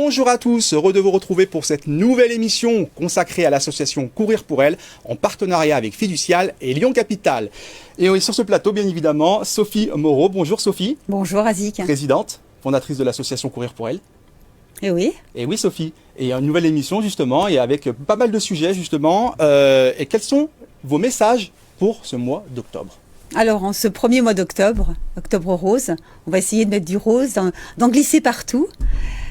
Bonjour à tous, heureux de vous retrouver pour cette nouvelle émission consacrée à l'association Courir pour elle, en partenariat avec Fiducial et Lyon Capital. Et oui, sur ce plateau, bien évidemment, Sophie Moreau. Bonjour Sophie. Bonjour Azik. Présidente, fondatrice de l'association Courir pour elle. Et oui. Et oui Sophie, et une nouvelle émission justement, et avec pas mal de sujets justement. Et quels sont vos messages pour ce mois d'octobre ? Alors, en ce premier mois d'octobre, octobre rose, on va essayer de mettre du rose, d'en glisser partout.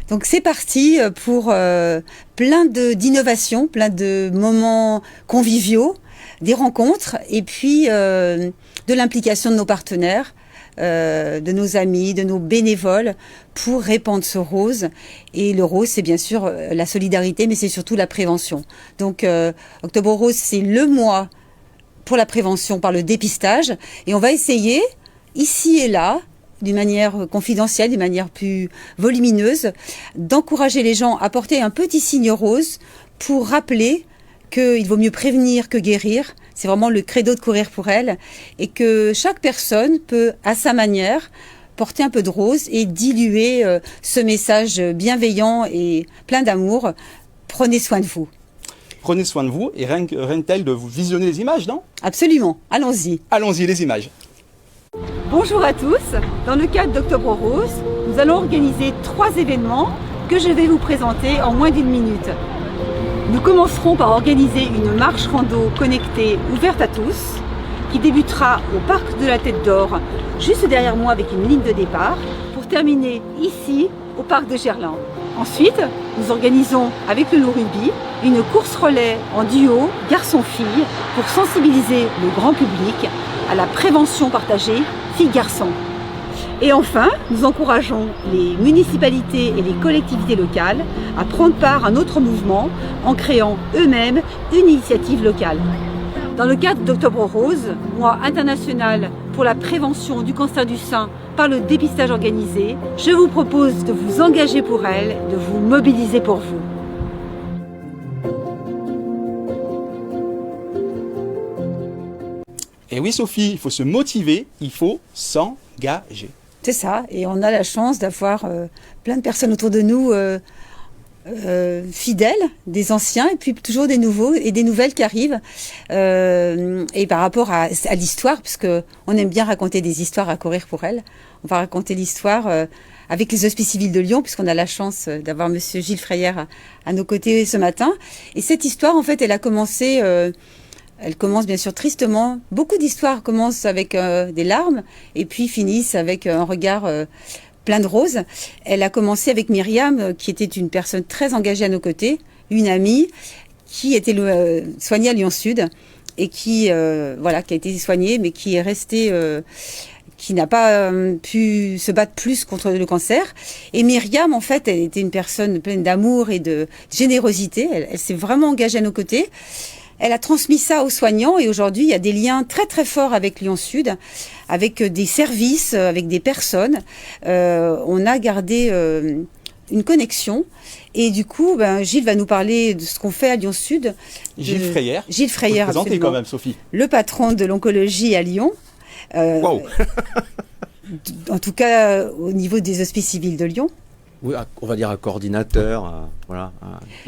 Donc c'est parti pour plein d'innovations, plein de moments conviviaux, des rencontres et puis de l'implication de nos partenaires, de nos amis, de nos bénévoles pour répandre ce rose. Et le rose, c'est bien sûr la solidarité, mais c'est surtout la prévention. Donc octobre rose, c'est le mois pour la prévention par le dépistage. Et on va essayer, ici et là, d'une manière confidentielle, d'une manière plus volumineuse, d'encourager les gens à porter un petit signe rose pour rappeler qu'il vaut mieux prévenir que guérir. C'est vraiment le credo de Courir pour elle. Et que chaque personne peut, à sa manière, porter un peu de rose et diluer ce message bienveillant et plein d'amour. Prenez soin de vous. Prenez soin de vous et rien que tel de vous visionner les images, non ? Absolument, allons-y. Allons-y, les images. Bonjour à tous, dans le cadre d'Octobre Rose, nous allons organiser 3 événements que je vais vous présenter en moins d'1 minute. Nous commencerons par organiser une marche rando connectée ouverte à tous qui débutera au parc de la Tête d'Or, juste derrière moi avec une ligne de départ, pour terminer ici au parc de Gerland. Ensuite, nous organisons avec le Loup Rugby une course relais en duo garçon-fille pour sensibiliser le grand public à la prévention partagée filles-garçons. Et enfin, nous encourageons les municipalités et les collectivités locales à prendre part à notre mouvement en créant eux-mêmes une initiative locale. Dans le cadre d'Octobre Rose, mois international pour la prévention du cancer du sein par le dépistage organisé, je vous propose de vous engager pour elle, de vous mobiliser pour vous. Et oui Sophie, il faut se motiver, il faut s'engager. C'est ça, et on a la chance d'avoir plein de personnes autour de nous fidèles, des anciens et puis toujours des nouveaux et des nouvelles qui arrivent. Et par rapport à l'histoire, parce que on aime bien raconter des histoires à Courir pour elle, on va raconter l'histoire avec les Hospices civils de Lyon, puisqu'on a la chance d'avoir Monsieur Gilles Freyer à nos côtés ce matin. Et cette histoire, en fait, elle a commencé... Elle commence bien sûr tristement. Beaucoup d'histoires commencent avec des larmes et puis finissent avec un regard plein de roses. Elle a commencé avec Myriam, qui était une personne très engagée à nos côtés, une amie qui était soignée à Lyon Sud et qui a été soignée, mais qui est restée, qui n'a pas pu se battre plus contre le cancer. Et Myriam, en fait, elle était une personne pleine d'amour et de générosité. Elle s'est vraiment engagée à nos côtés. Elle a transmis ça aux soignants et aujourd'hui, il y a des liens très très forts avec Lyon Sud, avec des services, avec des personnes. On a gardé une connexion et du coup, Gilles va nous parler de ce qu'on fait à Lyon Sud. Gilles Freyer. Gilles Freyer, présentez quand même, Sophie. Le patron de l'oncologie à Lyon. Wow. En tout cas, au niveau des Hospices civils de Lyon. Oui, on va dire un coordinateur,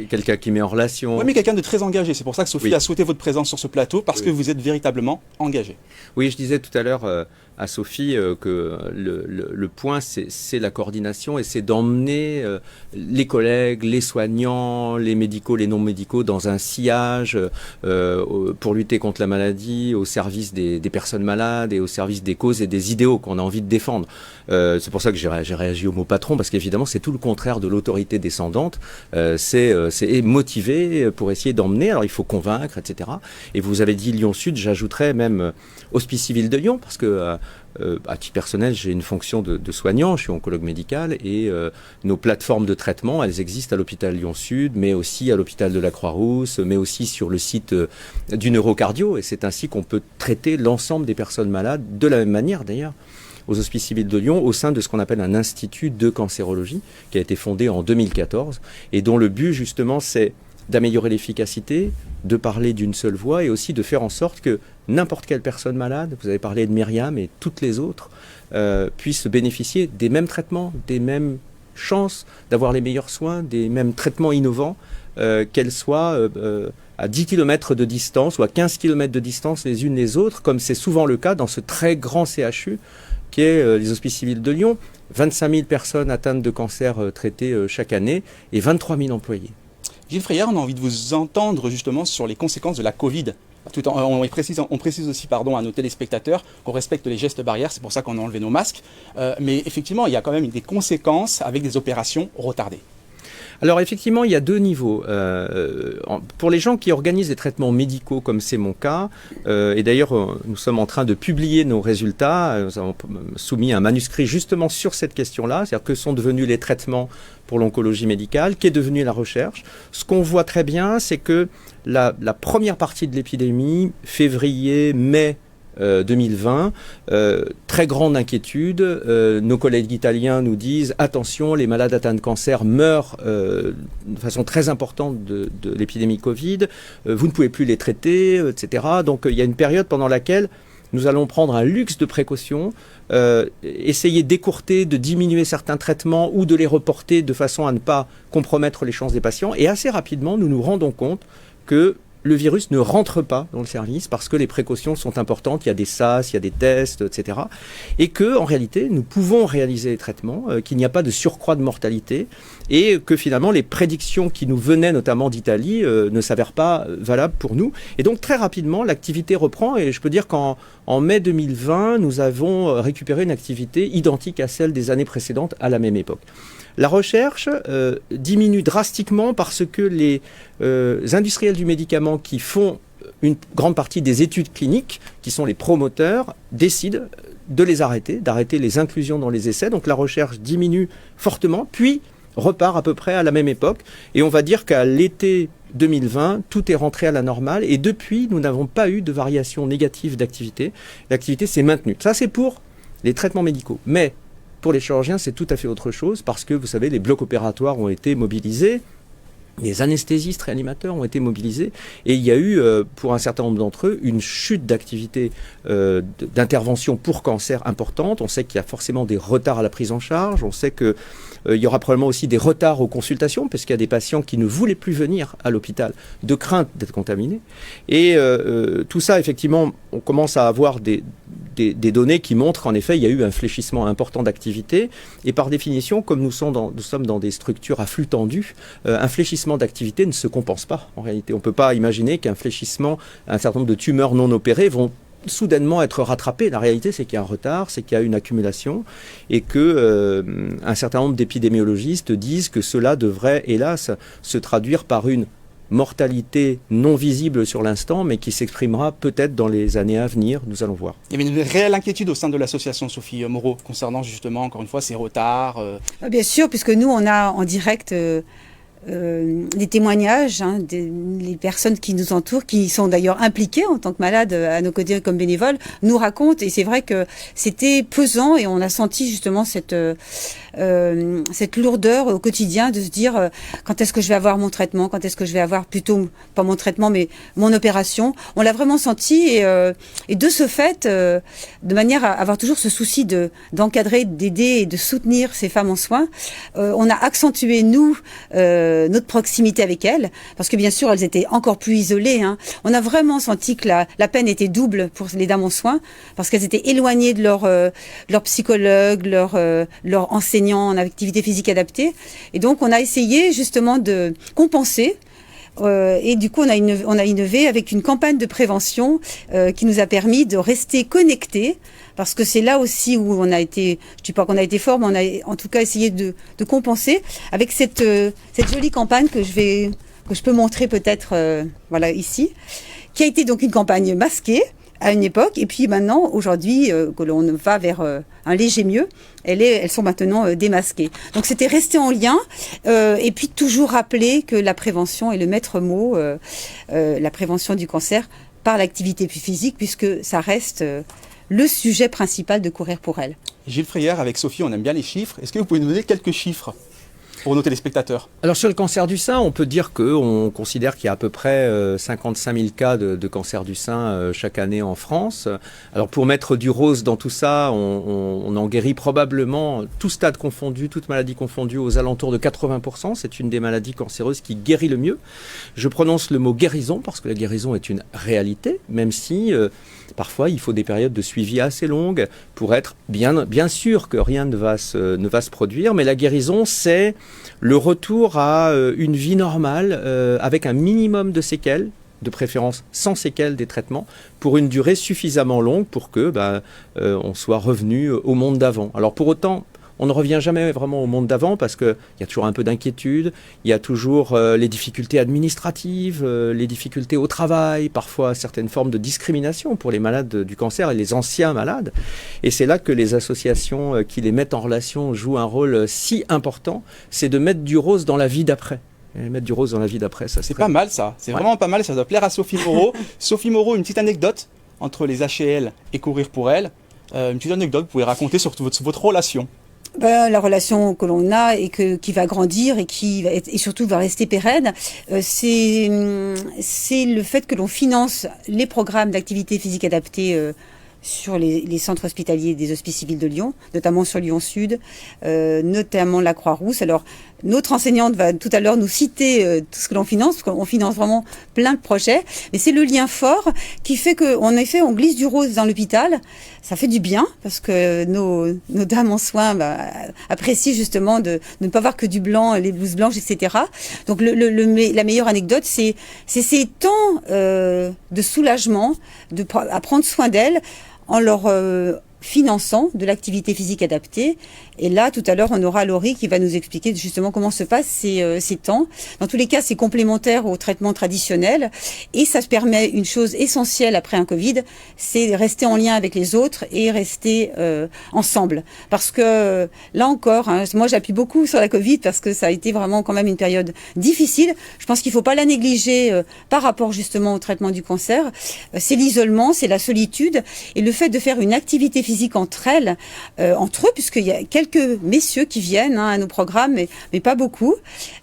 quelqu'un qui met en relation. Oui, mais quelqu'un de très engagé. C'est pour ça que Sophie Oui. a souhaité votre présence sur ce plateau, parce que vous êtes véritablement engagé. Oui, je disais tout à l'heure à Sophie que le point, c'est la coordination et c'est d'emmener les collègues, les soignants, les médicaux, les non-médicaux dans un sillage pour lutter contre la maladie, au service des personnes malades et au service des causes et des idéaux qu'on a envie de défendre. C'est pour ça que j'ai réagi au mot patron, parce qu'évidemment, c'est tout le contraire de l'autorité descendante. C'est motiver pour essayer d'emmener. Alors, il faut convaincre, etc. Et vous avez dit Lyon Sud, j'ajouterais même Hospice civil de Lyon, parce que à titre personnel, j'ai une fonction de soignant, je suis oncologue médical et nos plateformes de traitement, elles existent à l'hôpital Lyon Sud, mais aussi à l'hôpital de la Croix-Rousse, mais aussi sur le site du neurocardio, et c'est ainsi qu'on peut traiter l'ensemble des personnes malades, de la même manière d'ailleurs, aux Hospices civils de Lyon, au sein de ce qu'on appelle un institut de cancérologie, qui a été fondé en 2014, et dont le but justement c'est d'améliorer l'efficacité, de parler d'une seule voix et aussi de faire en sorte que n'importe quelle personne malade, vous avez parlé de Myriam et toutes les autres, puissent bénéficier des mêmes traitements, des mêmes chances d'avoir les meilleurs soins, des mêmes traitements innovants, qu'elles soient à 10 km de distance ou à 15 km de distance les unes les autres, comme c'est souvent le cas dans ce très grand CHU qui est les Hospices civils de Lyon. 25 000 personnes atteintes de cancer traitées chaque année et 23 000 employés. Gilles Freyer, on a envie de vous entendre justement sur les conséquences de la Covid. On précise aussi à nos téléspectateurs qu'on respecte les gestes barrières, c'est pour ça qu'on a enlevé nos masques. Mais effectivement, il y a quand même des conséquences avec des opérations retardées. Alors effectivement, il y a deux niveaux. Pour les gens qui organisent des traitements médicaux, comme c'est mon cas, et d'ailleurs nous sommes en train de publier nos résultats, nous avons soumis un manuscrit justement sur cette question-là, c'est-à-dire que sont devenus les traitements pour l'oncologie médicale, qu'est devenue la recherche. Ce qu'on voit très bien, c'est que la première partie de l'épidémie, février, mai 2020, très grande inquiétude. Nos collègues italiens nous disent attention, les malades atteints de cancer meurent de façon très importante de l'épidémie Covid, vous ne pouvez plus les traiter, etc. Donc il y a une période pendant laquelle nous allons prendre un luxe de précaution, essayer d'écourter, de diminuer certains traitements ou de les reporter de façon à ne pas compromettre les chances des patients. Et assez rapidement, nous nous rendons compte que le virus ne rentre pas dans le service parce que les précautions sont importantes, il y a des SAS, il y a des tests, etc. Et que, en réalité, nous pouvons réaliser les traitements, qu'il n'y a pas de surcroît de mortalité et que finalement les prédictions qui nous venaient notamment d'Italie ne s'avèrent pas valables pour nous. Et donc très rapidement, l'activité reprend et je peux dire qu'en mai 2020, nous avons récupéré une activité identique à celle des années précédentes à la même époque. La recherche diminue drastiquement parce que les industriels du médicament qui font une grande partie des études cliniques, qui sont les promoteurs, décident de les arrêter, d'arrêter les inclusions dans les essais. Donc la recherche diminue fortement, puis repart à peu près à la même époque. Et on va dire qu'à l'été 2020, tout est rentré à la normale. Et depuis, nous n'avons pas eu de variation négative d'activité. L'activité s'est maintenue. Ça, c'est pour les traitements médicaux. Mais pour les chirurgiens, c'est tout à fait autre chose parce que, vous savez, les blocs opératoires ont été mobilisés, les anesthésistes réanimateurs ont été mobilisés et il y a eu, pour un certain nombre d'entre eux, une chute d'activité d'intervention pour cancer importante. On sait qu'il y a forcément des retards à la prise en charge. On sait qu'il y aura probablement aussi des retards aux consultations parce qu'il y a des patients qui ne voulaient plus venir à l'hôpital de crainte d'être contaminés. Et tout ça, effectivement, on commence à avoir des données qui montrent qu'en effet, il y a eu un fléchissement important d'activité. Et par définition, comme nous sommes dans des structures à flux tendu, un fléchissement d'activité ne se compense pas. En réalité, on ne peut pas imaginer qu'un fléchissement, un certain nombre de tumeurs non opérées vont soudainement être rattrapées. La réalité, c'est qu'il y a un retard, c'est qu'il y a une accumulation et que un certain nombre d'épidémiologistes disent que cela devrait, hélas, se traduire par une mortalité non visible sur l'instant, mais qui s'exprimera peut-être dans les années à venir, nous allons voir. Il y avait une réelle inquiétude au sein de l'association, Sophie Moreau, concernant justement, encore une fois, ces retards. Bien sûr, puisque nous, on a en direct des témoignages, les personnes qui nous entourent, qui sont d'ailleurs impliquées en tant que malades à nos côtés comme bénévoles, nous racontent, et c'est vrai que c'était pesant et on a senti justement cette lourdeur au quotidien de se dire quand est-ce que je vais avoir mon traitement, quand est-ce que je vais avoir plutôt, pas mon traitement, mais mon opération. On l'a vraiment senti et de ce fait, de manière à avoir toujours ce souci d'encadrer, d'aider et de soutenir ces femmes en soins, on a accentué, nous, notre proximité avec elles, parce que bien sûr, elles étaient encore plus isolées. On a vraiment senti que la peine était double pour les dames en soins, parce qu'elles étaient éloignées de leur psychologue, leur enseignant en activité physique adaptée. Et donc, on a essayé justement de compenser. Et du coup, on a innové avec une campagne de prévention qui nous a permis de rester connectés, parce que c'est là aussi où on a été, je dis pas qu'on a été fort, mais on a en tout cas essayé de compenser avec cette jolie campagne que je peux montrer peut-être voilà ici, qui a été donc une campagne masquée à une époque, et puis maintenant, aujourd'hui, que l'on va vers un léger mieux, elles sont maintenant démasquées. Donc c'était rester en lien, et puis toujours rappeler que la prévention est le maître mot, la prévention du cancer par l'activité physique, puisque ça reste le sujet principal de Courir pour elle. Gilles Freyer, avec Sophie, on aime bien les chiffres. Est-ce que vous pouvez nous donner quelques chiffres ? pour nos téléspectateurs? Alors sur le cancer du sein, on peut dire qu'on considère qu'il y a à peu près 55 000 cas de cancer du sein chaque année en France. Alors pour mettre du rose dans tout ça, on en guérit probablement, tout stade confondu, toute maladie confondue, aux alentours de 80%. C'est une des maladies cancéreuses qui guérit le mieux. Je prononce le mot guérison parce que la guérison est une réalité, même si parfois il faut des périodes de suivi assez longues pour être bien sûr que rien ne va se produire. Mais la guérison, c'est le retour à une vie normale avec un minimum de séquelles, de préférence sans séquelles des traitements, pour une durée suffisamment longue pour que on soit revenu au monde d'avant. Alors pour autant, on ne revient jamais vraiment au monde d'avant parce qu'il y a toujours un peu d'inquiétude, il y a toujours les difficultés administratives, les difficultés au travail, parfois certaines formes de discrimination pour les malades du cancer et les anciens malades. Et c'est là que les associations qui les mettent en relation jouent un rôle si important, c'est de mettre du rose dans la vie d'après. Et mettre du rose dans la vie d'après, ça c'est pas mal ça, c'est vraiment pas mal, ça doit plaire à Sophie Moreau. Sophie Moreau, une petite anecdote entre les HL et Courir pour elle. Une petite anecdote, vous pouvez raconter sur votre relation. La relation que l'on a et qui va grandir et surtout va rester pérenne, c'est le fait que l'on finance les programmes d'activité physique adaptée sur les centres hospitaliers des Hospices civils de Lyon, notamment sur Lyon Sud, notamment la Croix-Rousse. Alors, notre enseignante va tout à l'heure nous citer tout ce que l'on finance, parce qu'on finance vraiment plein de projets. Mais c'est le lien fort qui fait qu'en effet, on glisse du rose dans l'hôpital. Ça fait du bien, parce que nos dames en soins apprécient justement de ne pas voir que du blanc, les blouses blanches, etc. Donc, la meilleure anecdote, c'est ces temps de soulagement, à prendre soin d'elles, en leur finançant de l'activité physique adaptée. Et là, tout à l'heure, on aura Laurie qui va nous expliquer justement comment se passent ces temps. Dans tous les cas, c'est complémentaire au traitement traditionnel et ça se permet une chose essentielle après un Covid, c'est rester en lien avec les autres et rester ensemble. Parce que là encore, moi j'appuie beaucoup sur la Covid parce que ça a été vraiment quand même une période difficile. Je pense qu'il ne faut pas la négliger par rapport justement au traitement du cancer. C'est l'isolement, c'est la solitude et le fait de faire une activité physique entre elles, entre eux, puisqu'il y a quelques messieurs qui viennent à nos programmes, mais pas beaucoup.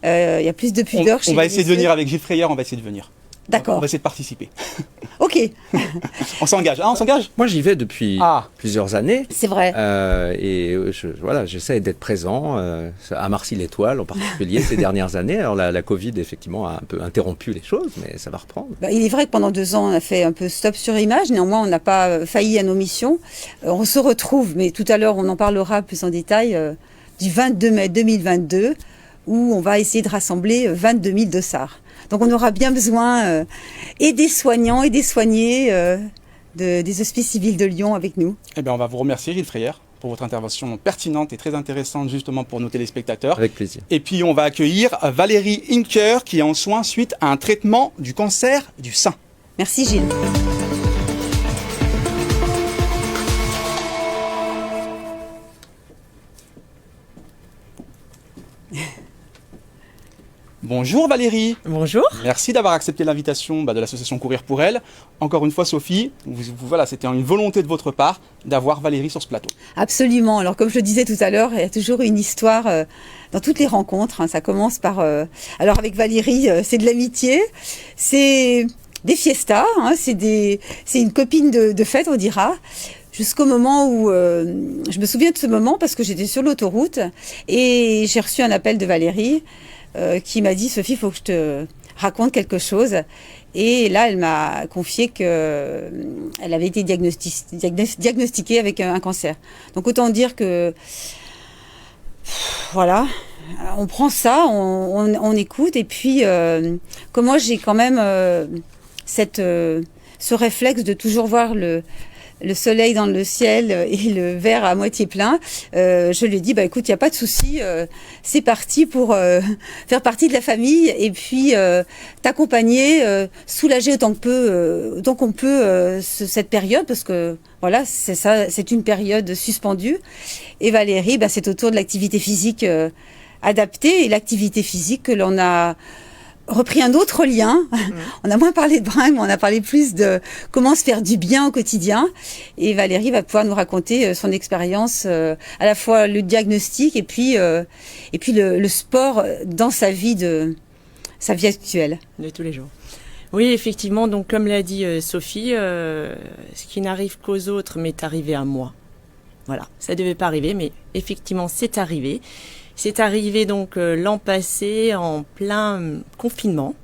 Il y a plus de pudeur chez les On va essayer de messieurs. venir avec Gilles Freyer, on va essayer de venir. D'accord. On va essayer de participer. Ok, On s'engage. On s'engage. Moi, j'y vais depuis plusieurs années. c'est vrai. J'essaie d'être présent à Marcy-l'Étoile en particulier ces dernières années. Alors la Covid, effectivement, a un peu interrompu les choses, mais ça va reprendre. Il est vrai que pendant 2 ans, on a fait un peu stop sur image. Néanmoins, on n'a pas failli à nos missions. On se retrouve, mais tout à l'heure, on en parlera plus en détail, du 22 mai 2022, où on va essayer de rassembler 22 000 dossards. Donc on aura bien besoin et des soignants et des soignés des Hospices civils de Lyon avec nous. Eh bien, on va vous remercier, Gilles Freyer, pour votre intervention pertinente et très intéressante justement pour nos téléspectateurs. Avec plaisir. Et puis, on va accueillir Valérie Hinker qui est en soins suite à un traitement du cancer du sein. Merci Gilles. Bonjour Valérie. Bonjour. Merci d'avoir accepté l'invitation de l'association Courir pour elle. Encore une fois, Sophie, voilà, c'était une volonté de votre part d'avoir Valérie sur ce plateau. Absolument. Alors comme je le disais tout à l'heure, il y a toujours une histoire dans toutes les rencontres. Ça commence par... Alors avec Valérie, c'est de l'amitié, c'est des fiestas, c'est une copine de fête, on dira. Jusqu'au moment où, je me souviens de ce moment parce que j'étais sur l'autoroute et j'ai reçu un appel de Valérie qui m'a dit « Sophie, il faut que je te raconte quelque chose ». Et là, elle m'a confié qu'elle avait été diagnostiquée avec un cancer. Donc autant dire que, voilà, on prend ça, on écoute. Et puis, comme moi, j'ai quand même ce réflexe de toujours voir le soleil dans le ciel et le verre à moitié plein, je lui ai dit, écoute, il n'y a pas de souci, c'est parti pour faire partie de la famille et puis t'accompagner, soulager autant qu'on peut cette période, parce que voilà, c'est ça, c'est une période suspendue. Et Valérie, c'est autour de l'activité physique adaptée et l'activité physique que l'on a repris un autre lien. On a moins parlé de bringue, mais on a parlé plus de comment se faire du bien au quotidien. Et Valérie va pouvoir nous raconter son expérience, à la fois le diagnostic et puis le sport dans sa vie actuelle. De tous les jours. Oui, effectivement, donc comme l'a dit Sophie, ce qui n'arrive qu'aux autres m'est arrivé à moi. Voilà, ça devait pas arriver, mais effectivement, c'est arrivé. C'est arrivé donc l'an passé en plein confinement.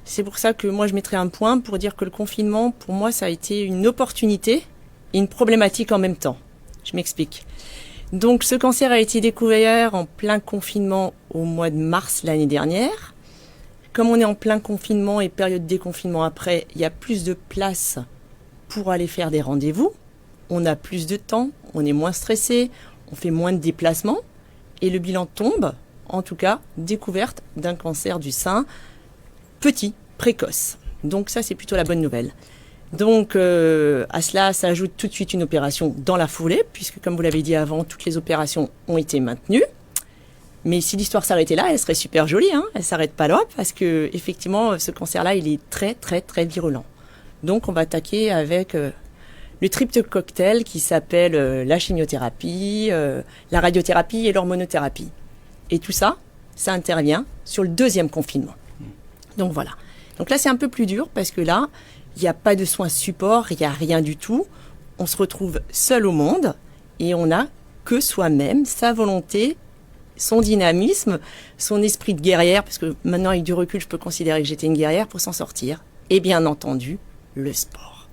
C'est pour ça que moi je mettrais un point pour dire que le confinement, pour moi, ça a été une opportunité et une problématique en même temps. Je m'explique. Donc ce cancer a été découvert en plein confinement au mois de mars l'année dernière. Comme on est en plein confinement et période de déconfinement après, il y a plus de place pour aller faire des rendez-vous. On a plus de temps, on est moins stressé, on fait moins de déplacements. Et le bilan tombe, en tout cas, découverte d'un cancer du sein petit, précoce. Donc ça, c'est plutôt la bonne nouvelle. Donc à cela s'ajoute tout de suite une opération dans la foulée, puisque comme vous l'avez dit avant, toutes les opérations ont été maintenues. Mais si l'histoire s'arrêtait là, elle serait super jolie, hein. Elle s'arrête pas là, parce que effectivement, ce cancer-là, il est très, très, très virulent. Donc on va attaquer avec le triple cocktail qui s'appelle la chimiothérapie, la radiothérapie et l'hormonothérapie. Et tout ça, ça intervient sur le deuxième confinement. Donc voilà. Donc là, c'est un peu plus dur parce que là, il n'y a pas de soins support, il n'y a rien du tout. On se retrouve seul au monde et on n'a que soi-même, sa volonté, son dynamisme, son esprit de guerrière, parce que maintenant, avec du recul, je peux considérer que j'étais une guerrière pour s'en sortir. Et bien entendu, le sport.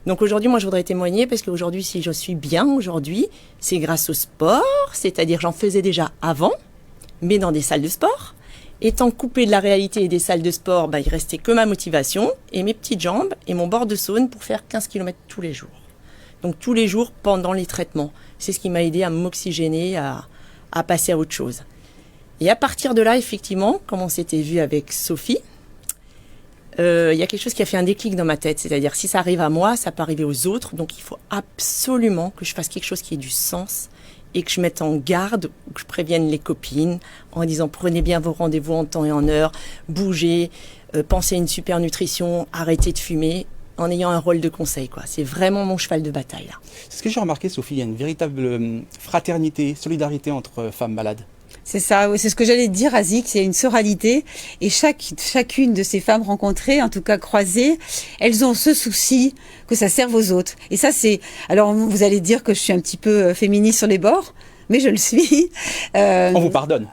Donc aujourd'hui, moi, je voudrais témoigner parce qu'aujourd'hui, si je suis bien aujourd'hui, c'est grâce au sport, c'est-à-dire j'en faisais déjà avant, mais dans des salles de sport. Étant coupée de la réalité et des salles de sport, il restait que ma motivation et mes petites jambes et mon bord de Saône pour faire 15 km tous les jours. Donc tous les jours pendant les traitements. C'est ce qui m'a aidé à m'oxygéner, à passer à autre chose. Et à partir de là, effectivement, comme on s'était vu avec Sophie, il y a quelque chose qui a fait un déclic dans ma tête. C'est-à-dire, si ça arrive à moi, ça peut arriver aux autres. Donc, il faut absolument que je fasse quelque chose qui ait du sens et que je mette en garde, ou que je prévienne les copines en disant prenez bien vos rendez-vous en temps et en heure, bougez, pensez à une super nutrition, arrêtez de fumer, en ayant un rôle de conseil, quoi. C'est vraiment mon cheval de bataille, là. C'est ce que j'ai remarqué, Sophie, il y a une véritable fraternité, solidarité entre femmes malades. C'est ça, oui, c'est ce que j'allais te dire, Azik, c'est une sororité. Et chacune de ces femmes rencontrées, en tout cas croisées, elles ont ce souci que ça serve aux autres. Et ça, c'est... Alors, vous allez dire que je suis un petit peu féministe sur les bords, mais je le suis. On vous pardonne.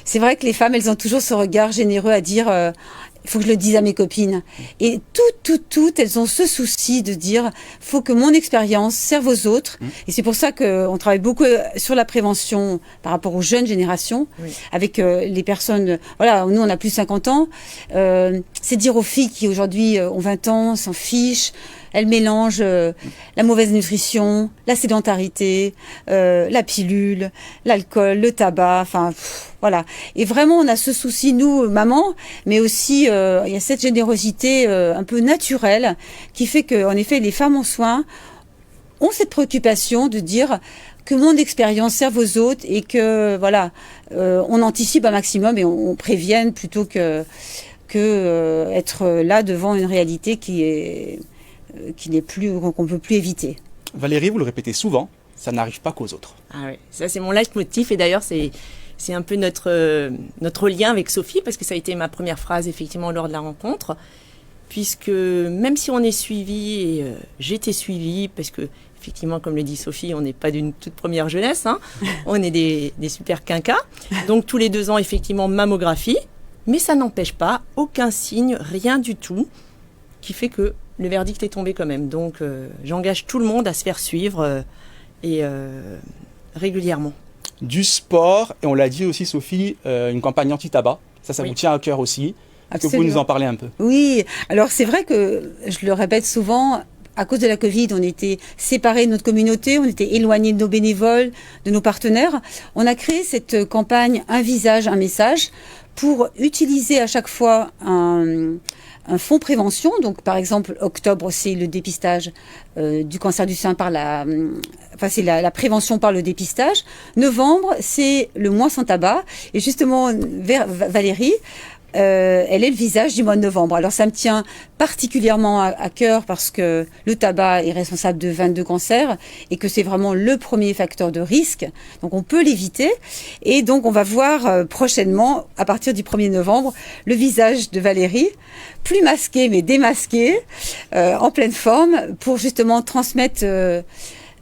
C'est vrai que les femmes, elles ont toujours ce regard généreux à dire... il faut que je le dise à mes copines. Et toutes, elles ont ce souci de dire, faut que mon expérience serve aux autres. Et c'est pour ça qu'on travaille beaucoup sur la prévention par rapport aux jeunes générations, oui, avec les personnes, voilà, nous on a plus de 50 ans. C'est dire aux filles qui aujourd'hui ont 20 ans, s'en fichent. Elles mélangent la mauvaise nutrition, la sédentarité, la pilule, l'alcool, le tabac, enfin voilà. Et vraiment, on a ce souci, nous, mamans, mais aussi il y a cette générosité un peu naturelle qui fait que, en effet, les femmes en soins ont cette préoccupation de dire que mon expérience serve aux autres et que voilà, on anticipe un maximum et on prévienne plutôt que être là devant une réalité qui n'est plus, qu'on ne peut plus éviter. Valérie, vous le répétez souvent, ça n'arrive pas qu'aux autres. Ah oui, ça c'est mon leitmotiv et d'ailleurs c'est un peu notre lien avec Sophie parce que ça a été ma première phrase effectivement lors de la rencontre, puisque même si on est suivi et j'étais suivie parce que effectivement comme le dit Sophie, on n'est pas d'une toute première jeunesse, hein, on est des super quinquas, donc tous les 2 ans effectivement mammographie, mais ça n'empêche pas, aucun signe, rien du tout, qui fait que le verdict est tombé quand même. Donc, j'engage tout le monde à se faire suivre régulièrement. Du sport, et on l'a dit aussi, Sophie, une campagne anti-tabac. Ça oui, vous tient à cœur aussi. Est-ce que vous pouvez nous en parler un peu? Oui, alors c'est vrai que, je le répète souvent, à cause de la Covid, on était séparés de notre communauté, on était éloignés de nos bénévoles, de nos partenaires. On a créé cette campagne « Un visage, un message » pour utiliser à chaque fois un un fonds prévention. Donc, par exemple, octobre, c'est le dépistage du cancer du sein par c'est la prévention par le dépistage. Novembre, c'est le mois sans tabac. Et justement, Valérie, elle est le visage du mois de novembre. Alors ça me tient particulièrement à cœur parce que le tabac est responsable de 22 cancers et que c'est vraiment le premier facteur de risque. Donc on peut l'éviter. Et donc on va voir prochainement, à partir du 1er novembre, le visage de Valérie, plus masqué mais démasqué, en pleine forme, pour justement transmettre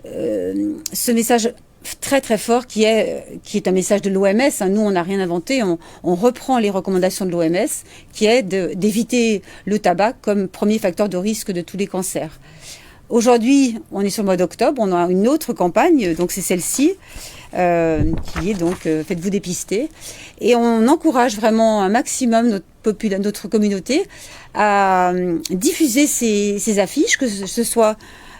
ce message très très fort qui est un message de l'OMS. Nous, on n'a rien inventé, on reprend les recommandations de l'OMS qui est d'éviter le tabac comme premier facteur de risque de tous les cancers. Aujourd'hui, on est sur le mois d'octobre, on a une autre campagne, donc c'est celle-ci, qui est donc faites-vous dépister. Et on encourage vraiment un maximum notre communauté à diffuser ces affiches, que ce soit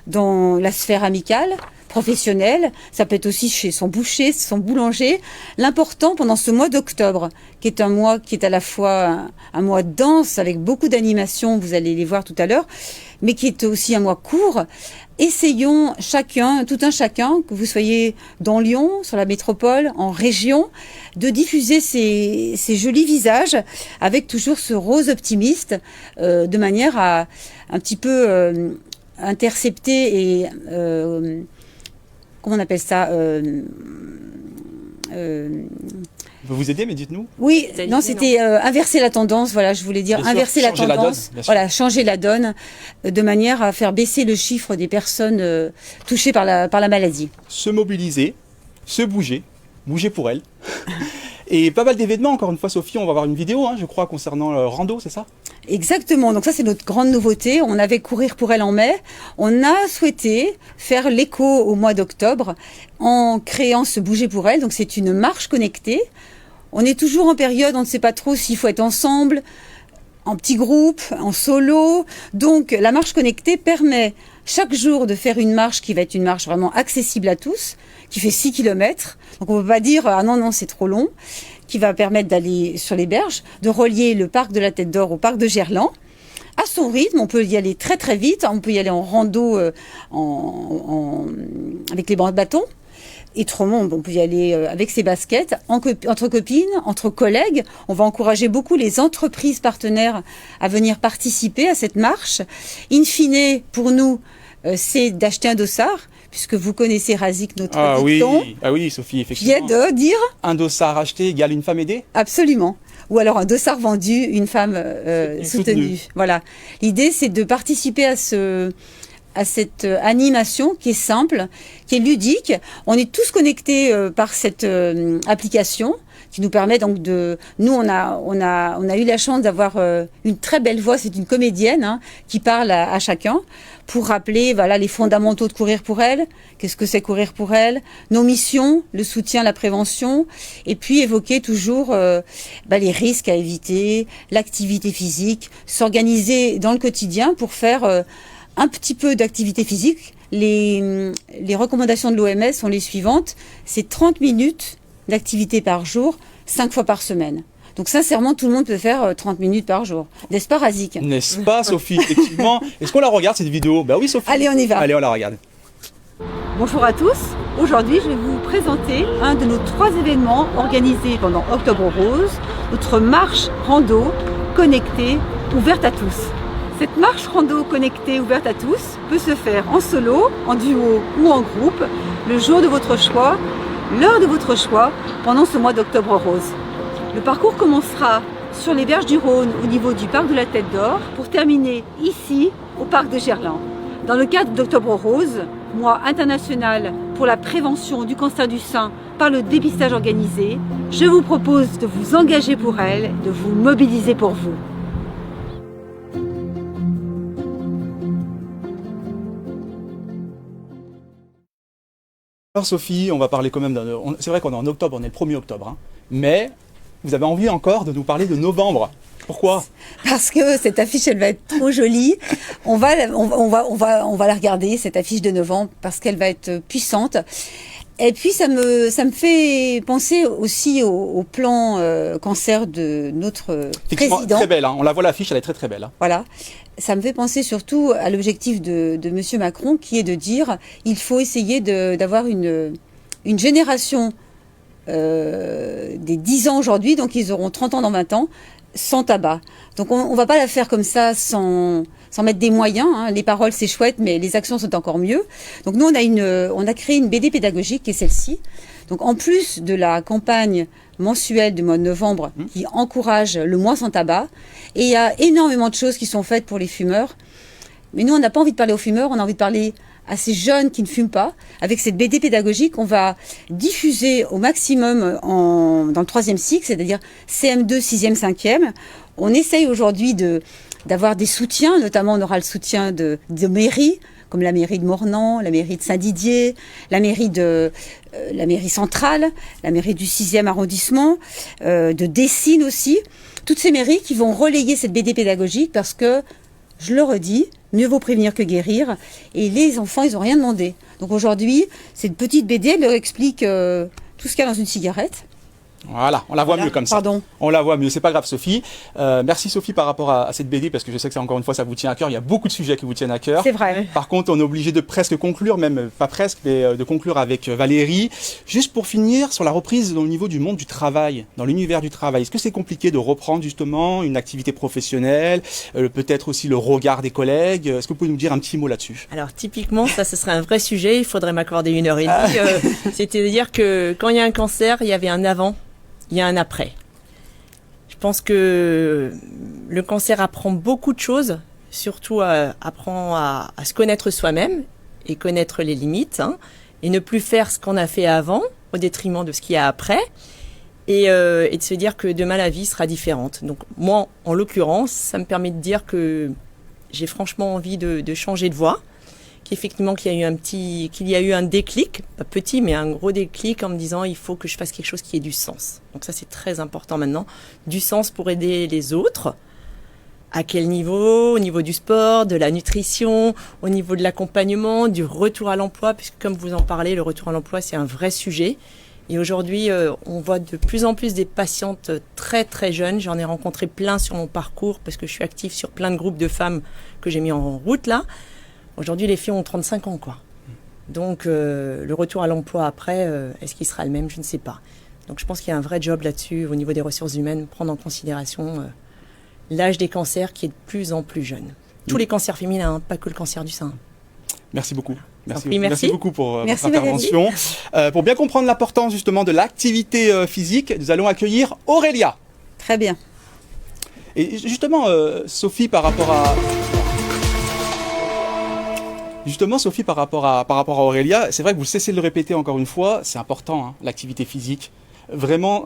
dans la sphère amicale, professionnelle, ça peut être aussi chez son boucher, son boulanger. L'important pendant ce mois d'octobre, qui est un mois qui est à la fois un mois dense avec beaucoup d'animations, vous allez les voir tout à l'heure, mais qui est aussi un mois court. Essayons tout un chacun, que vous soyez dans Lyon, sur la métropole, en région, de diffuser ces jolis visages avec toujours ce rose optimiste, de manière à un petit peu intercepter et comment on appelle ça On peut vous aider, mais dites-nous. Oui, non, c'était inverser la tendance. Voilà, je voulais dire inverser la tendance. Voilà, changer la donne de manière à faire baisser le chiffre des personnes touchées par la maladie. Se mobiliser, se bouger pour elle. Et pas mal d'événements, encore une fois, Sophie, on va avoir une vidéo, je crois, concernant le rando, c'est ça ? Exactement, donc ça c'est notre grande nouveauté. On avait Courir pour elle en mai. On a souhaité faire l'écho au mois d'octobre en créant ce Bouger pour elle. Donc c'est une marche connectée. On est toujours en période, on ne sait pas trop s'il faut être ensemble, en petits groupes, en solo. Donc la marche connectée permet chaque jour de faire une marche qui va être une marche vraiment accessible à tous, qui fait 6 km. Donc on ne peut pas dire « Ah non, c'est trop long », qui va permettre d'aller sur les berges, de relier le parc de la Tête d'Or au parc de Gerland. À son rythme, on peut y aller très très vite, on peut y aller en rando avec les bancs de bâton. Et autrement, on peut y aller avec ses baskets, entre copines, entre collègues. On va encourager beaucoup les entreprises partenaires à venir participer à cette marche. In fine, pour nous, c'est d'acheter un dossard, puisque vous connaissez Razik, notre dicton. Ah oui, Sophie, effectivement. Qui est de dire... Un dossard acheté égale une femme aidée ? Absolument. Ou alors un dossard vendu, une femme soutenue. Voilà. L'idée, c'est de participer à cette animation qui est simple, qui est ludique. On est tous connectés par cette application qui nous permet donc de... Nous, on a eu la chance d'avoir une très belle voix. C'est une comédienne qui parle à chacun pour rappeler les fondamentaux de Courir pour elle. Qu'est-ce que c'est Courir pour elle ? Nos missions, le soutien, la prévention. Et puis évoquer toujours les risques à éviter, l'activité physique, s'organiser dans le quotidien pour faire... un petit peu d'activité physique. Les recommandations de l'OMS sont les suivantes. C'est 30 minutes d'activité par jour, 5 fois par semaine. Donc sincèrement, tout le monde peut faire 30 minutes par jour. N'est-ce pas, Razik ? N'est-ce pas, Sophie ? Effectivement. Est-ce qu'on la regarde, cette vidéo ? Bah oui, Sophie. Allez, on y va. Allez, on la regarde. Bonjour à tous. Aujourd'hui, je vais vous présenter un de nos 3 événements organisés pendant Octobre Rose, notre marche rando connectée, ouverte à tous. Cette marche rando connectée ouverte à tous peut se faire en solo, en duo ou en groupe, le jour de votre choix, l'heure de votre choix, pendant ce mois d'Octobre Rose. Le parcours commencera sur les berges du Rhône au niveau du parc de la Tête d'Or pour terminer ici au parc de Gerland. Dans le cadre d'Octobre Rose, mois international pour la prévention du cancer du sein par le dépistage organisé, je vous propose de vous engager pour elle, de vous mobiliser pour vous. Alors Sophie, on va parler quand même c'est vrai qu'on est en octobre, on est le 1er octobre, mais vous avez envie encore de nous parler de novembre. Pourquoi ? Parce que cette affiche, elle va être trop jolie. On va la regarder, cette affiche de novembre, parce qu'elle va être puissante. Et puis ça me fait penser aussi au plan cancer de notre président. Très belle, hein. On la voit l'affiche, elle est très très belle. Hein. Voilà. Ça me fait penser surtout à l'objectif de Monsieur Macron, qui est de dire il faut essayer d'avoir une génération des 10 ans aujourd'hui, donc ils auront 30 ans dans 20 ans, sans tabac. Donc on ne va pas la faire comme ça sans mettre des moyens. Hein. Les paroles c'est chouette, mais les actions sont encore mieux. Donc nous on a créé une BD pédagogique qui est celle-ci. Donc en plus de la campagne mensuelle du mois de novembre qui encourage le mois sans tabac, et il y a énormément de choses qui sont faites pour les fumeurs. Mais nous on n'a pas envie de parler aux fumeurs, on a envie de parler à ces jeunes qui ne fument pas. Avec cette BD pédagogique, on va diffuser au maximum dans le 3e cycle, c'est-à-dire CM2, 6e, 5e. On essaye aujourd'hui d'avoir des soutiens, notamment on aura le soutien de mairies, comme la mairie de Mornan, la mairie de Saint-Didier, la mairie centrale, la mairie du 6e arrondissement, de Dessines aussi. Toutes ces mairies qui vont relayer cette BD pédagogique parce que, je le redis, mieux vaut prévenir que guérir. Et les enfants, ils n'ont rien demandé. Donc aujourd'hui, cette petite BD, elle leur explique tout ce qu'il y a dans une cigarette. Voilà, on la voit mieux comme ça. Pardon. On la voit mieux, c'est pas grave Sophie. Merci Sophie par rapport à cette BD, parce que je sais que ça, encore une fois, ça vous tient à cœur. Il y a beaucoup de sujets qui vous tiennent à cœur. C'est vrai. Par contre, on est obligé de presque conclure, même pas presque, mais de conclure avec Valérie. Juste pour finir, sur la reprise au niveau du monde du travail, dans l'univers du travail, est-ce que c'est compliqué de reprendre justement une activité professionnelle, peut-être aussi le regard des collègues? Est-ce que vous pouvez nous dire un petit mot là-dessus? Alors typiquement, ça ce serait un vrai sujet, il faudrait m'accorder 1h30. C'est-à-dire que quand il y a un cancer, il y avait un avant, il y a un après. Je pense que le cancer apprend beaucoup de choses, surtout apprend à se connaître soi-même et connaître les limites, hein, et ne plus faire ce qu'on a fait avant au détriment de ce qu'il y a après, et de se dire que demain la vie sera différente. Donc moi, en l'occurrence, ça me permet de dire que j'ai franchement envie de changer de voie, qu'effectivement qu'il y a eu un déclic, pas petit mais un gros déclic en me disant il faut que je fasse quelque chose qui ait du sens. Donc ça c'est très important maintenant, du sens pour aider les autres. À quel niveau? Au niveau du sport, de la nutrition, au niveau de l'accompagnement, du retour à l'emploi, puisque comme vous en parlez, le retour à l'emploi c'est un vrai sujet. Et aujourd'hui, on voit de plus en plus des patientes très très jeunes. J'en ai rencontré plein sur mon parcours parce que je suis active sur plein de groupes de femmes que j'ai mis en route là. Aujourd'hui, les filles ont 35 ans, quoi. Donc, le retour à l'emploi après, est-ce qu'il sera le même? Je ne sais pas. Donc, je pense qu'il y a un vrai job là-dessus, au niveau des ressources humaines, prendre en considération l'âge des cancers qui est de plus en plus jeune. Tous les cancers féminins, hein, pas que le cancer du sein. Merci beaucoup. Merci beaucoup pour votre intervention. Pour bien comprendre l'importance justement de l'activité physique, nous allons accueillir Aurélia. Très bien. Et justement, Sophie, par rapport à Aurélia, c'est vrai que vous cessez de le répéter encore une fois, c'est important, hein, l'activité physique. Vraiment,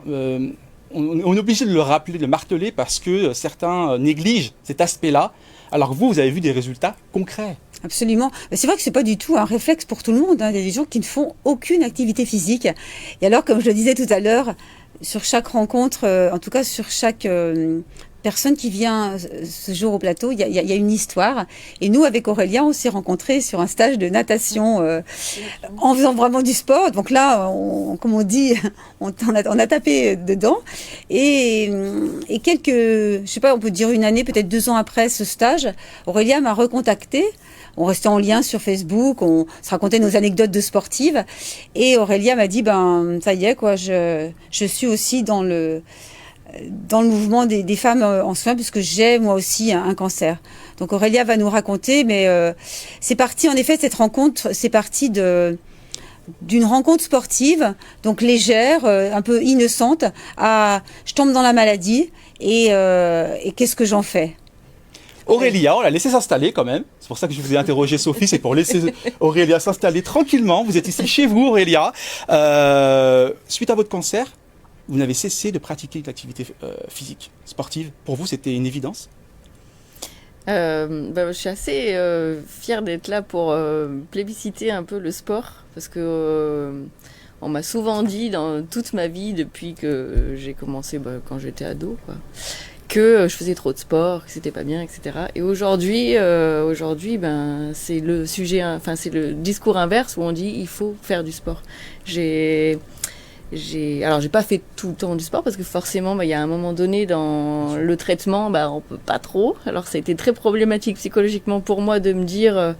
on est obligé de le rappeler, de le marteler, parce que certains négligent cet aspect-là, alors que vous avez vu des résultats concrets. Absolument. Mais c'est vrai que c'est pas du tout un réflexe pour tout le monde. Hein. Il y a des gens qui ne font aucune activité physique. Et alors, comme je le disais tout à l'heure, sur chaque rencontre, en tout cas sur chaque personne qui vient ce jour au plateau, il y a une histoire. Et nous, avec Aurélia, on s'est rencontrés sur un stage de natation en faisant vraiment du sport. Donc là, comme on dit, on a tapé dedans. Et quelques, je sais pas, on peut dire une année, peut-être 2 ans après ce stage, Aurélia m'a recontactée. On restait en lien sur Facebook, on se racontait nos anecdotes de sportives. Et Aurélia m'a dit, ça y est, quoi, je suis aussi dans le mouvement des femmes en soins, puisque j'ai moi aussi un cancer. Donc Aurélia va nous raconter, mais c'est parti, en effet, cette rencontre, c'est parti d'une rencontre sportive, donc légère, un peu innocente, à je tombe dans la maladie et qu'est-ce que j'en fais? Aurélia, on l'a laissé s'installer quand même. C'est pour ça que je vous ai interrogé, Sophie, c'est pour laisser Aurélia s'installer tranquillement. Vous êtes ici chez vous, Aurélia. Suite à votre cancer, vous n'avez cessé de pratiquer l'activité physique, sportive. Pour vous, c'était une évidence? Je suis assez fière d'être là pour plébisciter un peu le sport, parce que on m'a souvent dit dans toute ma vie, depuis que j'ai commencé quand j'étais ado, quoi, que je faisais trop de sport, que c'était pas bien, etc. Et aujourd'hui, c'est le sujet, enfin c'est le discours inverse où on dit il faut faire du sport. Alors j'ai pas fait tout le temps du sport parce que forcément, il y a un moment donné dans le traitement, on peut pas trop. Alors ça a été très problématique psychologiquement pour moi de me dire,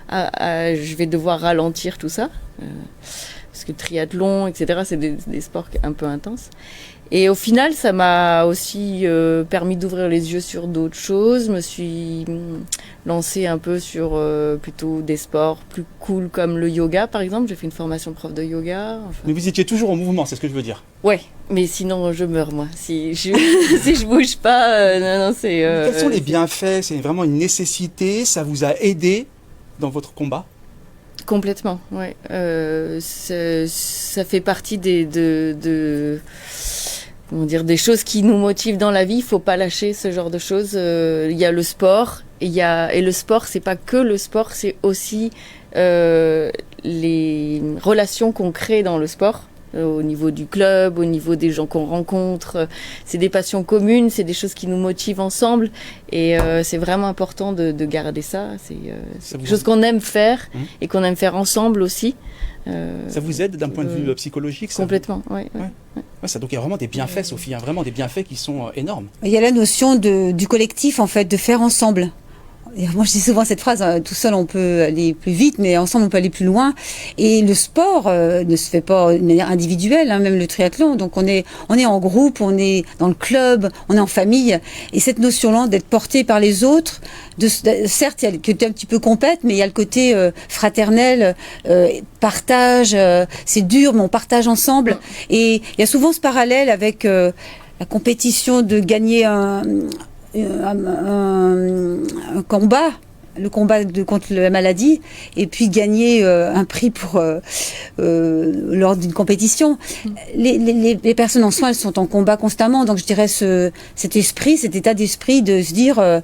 je vais devoir ralentir tout ça. Parce que triathlon, etc., c'est des sports un peu intenses. Et au final, ça m'a aussi permis d'ouvrir les yeux sur d'autres choses. Je me suis lancée un peu sur plutôt des sports plus cool comme le yoga, par exemple. J'ai fait une formation de prof de yoga. Enfin. Mais vous étiez toujours en mouvement, c'est ce que je veux dire. Ouais, mais sinon je meurs, moi. Si je bouge pas, non, c'est... Quels sont les bienfaits? C'est vraiment une nécessité? Ça vous a aidé dans votre combat? Complètement, ouais. Ça fait partie comment dire, des choses qui nous motivent dans la vie. Il faut pas lâcher ce genre de choses. Il y a le sport, et le sport, c'est pas que le sport, c'est aussi les relations qu'on crée dans le sport. Au niveau du club, au niveau des gens qu'on rencontre. C'est des passions communes, c'est des choses qui nous motivent ensemble. Et c'est vraiment important de garder ça. C'est quelque chose qu'on aime faire et qu'on aime faire ensemble aussi. Ça vous aide d'un point de vue psychologique? Complètement, oui. Ouais, donc il y a vraiment des bienfaits, Sophie, vraiment des bienfaits qui sont énormes. Il y a la notion du collectif, en fait, de faire ensemble. Et moi, je dis souvent cette phrase, tout seul on peut aller plus vite, mais ensemble on peut aller plus loin. Et le sport ne se fait pas de manière individuelle, même le triathlon. Donc on est en groupe, on est dans le club, on est en famille. Et cette notion-là d'être porté par les autres, certes il y a le côté un petit peu compète, mais il y a le côté fraternel, partage. C'est dur, mais on partage ensemble. Et il y a souvent ce parallèle avec la compétition de gagner un combat, le combat contre la maladie, et puis gagner un prix lors d'une compétition. Les personnes en soins, elles sont en combat constamment, donc je dirais cet état d'esprit de se dire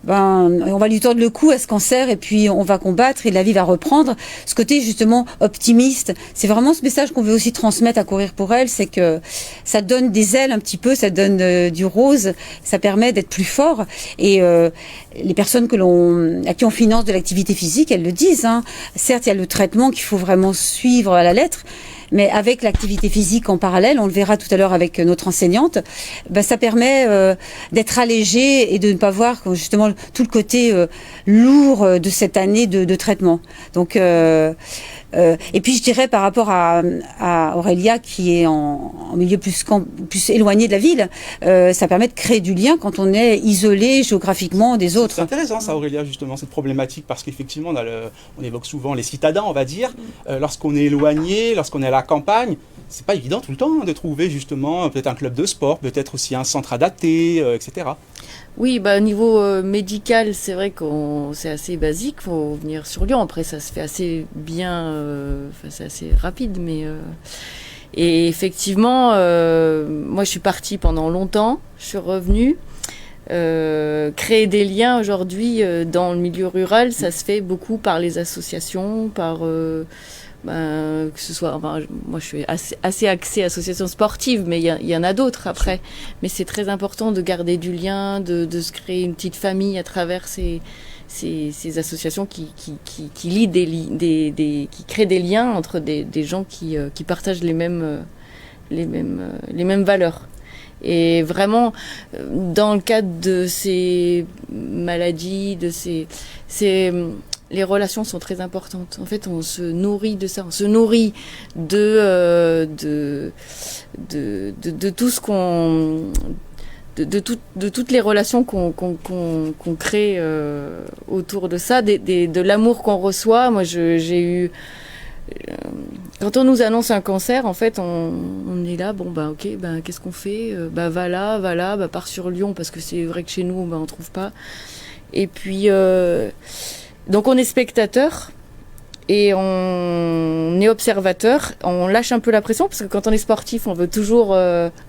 on va lui tordre le cou à ce cancer et puis on va combattre et la vie va reprendre. Ce côté justement optimiste, c'est vraiment ce message qu'on veut aussi transmettre à Courir pour elle, c'est que ça donne des ailes un petit peu, ça donne du rose, ça permet d'être plus fort. Et les personnes à qui on finance de l'activité physique, elles le disent. Certes, il y a le traitement qu'il faut vraiment suivre à la lettre, mais avec l'activité physique en parallèle, on le verra tout à l'heure avec notre enseignante, ça permet d'être allégé et de ne pas voir justement tout le côté lourd de cette année de traitement. Donc, et puis je dirais par rapport à Aurélia qui est en milieu plus éloigné de la ville, ça permet de créer du lien quand on est isolé géographiquement des autres. C'est intéressant ça, Aurélia, justement, cette problématique, parce qu'effectivement on évoque souvent les citadins, on va dire, lorsqu'on est éloigné, lorsqu'on est à la campagne, c'est pas évident tout le temps de trouver justement peut-être un club de sport, peut-être aussi un centre adapté, etc. Oui, au niveau médical, c'est vrai que c'est assez basique, il faut venir sur Lyon. Après, ça se fait assez bien, c'est assez rapide, mais... Et effectivement, moi je suis partie pendant longtemps, je suis revenue. Créer des liens aujourd'hui dans le milieu rural, ça se fait beaucoup par les associations, par... que ce soit, moi je suis assez axée association sportive, mais il y en a d'autres après. Mais c'est très important de garder du lien, de se créer une petite famille à travers ces associations qui lient qui créent des liens entre des gens qui partagent les mêmes valeurs. Et vraiment, dans le cadre de ces maladies, les relations sont très importantes. En fait, on se nourrit de ça. On se nourrit de tout ce qu'on... De toutes les relations qu'on crée autour de ça, de l'amour qu'on reçoit. Moi, j'ai eu... Quand on nous annonce un cancer, en fait, on est là, ok, qu'est-ce qu'on fait? Va là, pars sur Lyon, parce que c'est vrai que chez nous, on trouve pas. Et puis... Donc on est spectateur et on est observateur, on lâche un peu la pression parce que quand on est sportif, on veut toujours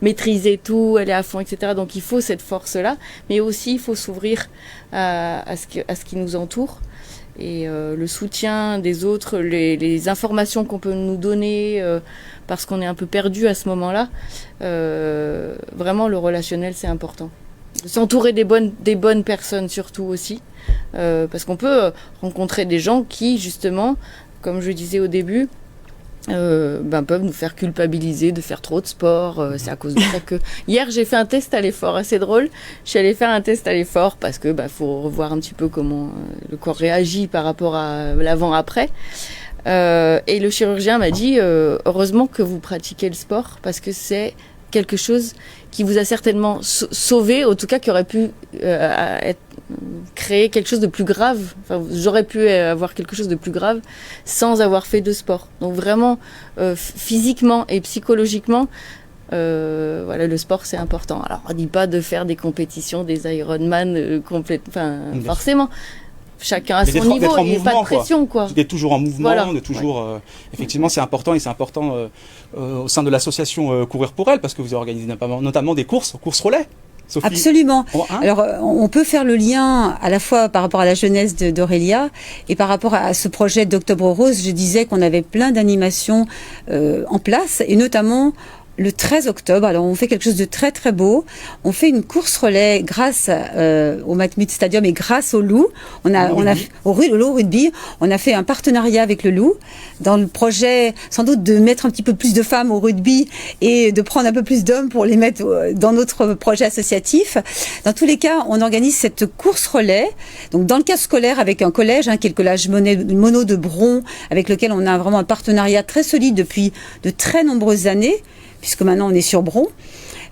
maîtriser tout, aller à fond, etc. Donc il faut cette force-là, mais aussi il faut s'ouvrir à ce qui nous entoure. Et le soutien des autres, les informations qu'on peut nous donner parce qu'on est un peu perdu à ce moment-là, vraiment le relationnel c'est important. s'entourer des bonnes personnes surtout aussi, parce qu'on peut rencontrer des gens qui justement, comme je disais au début, peuvent nous faire culpabiliser de faire trop de sport. C'est à cause de ça que hier j'ai fait un test à l'effort assez drôle. Je suis allée faire un test à l'effort parce que faut revoir un petit peu comment le corps réagit par rapport à l'avant-après. Et le chirurgien m'a dit heureusement que vous pratiquez le sport parce que c'est quelque chose qui vous a certainement sauvé, en tout cas qui aurait pu créer quelque chose de plus grave. Enfin, j'aurais pu avoir quelque chose de plus grave sans avoir fait de sport. Donc vraiment, physiquement et psychologiquement, le sport c'est important. Alors on dit pas de faire des compétitions, des Ironman forcément. Chacun à son niveau, il n'y a pas de pression, quoi. D'être toujours en mouvement, voilà. de toujours. Effectivement, c'est important et c'est important au sein de l'association Courir pour elle parce que vous organisez notamment des courses relais. Sophie. Absolument. Hein? Alors, on peut faire le lien à la fois par rapport à la jeunesse d'Aurélia et par rapport à ce projet d'Octobre Rose. Je disais qu'on avait plein d'animations en place et notamment le 13 octobre, alors on fait quelque chose de très très beau. On fait une course relais grâce au Matmut Stadium et grâce au Loup. Au Loup Rugby, on a fait un partenariat avec le Loup dans le projet, sans doute de mettre un petit peu plus de femmes au rugby et de prendre un peu plus d'hommes pour les mettre dans notre projet associatif. Dans tous les cas, on organise cette course relais. Donc dans le cadre scolaire avec un collège, qui est le collège Mono de Bron, avec lequel on a vraiment un partenariat très solide depuis de très nombreuses années, puisque maintenant on est sur Bron.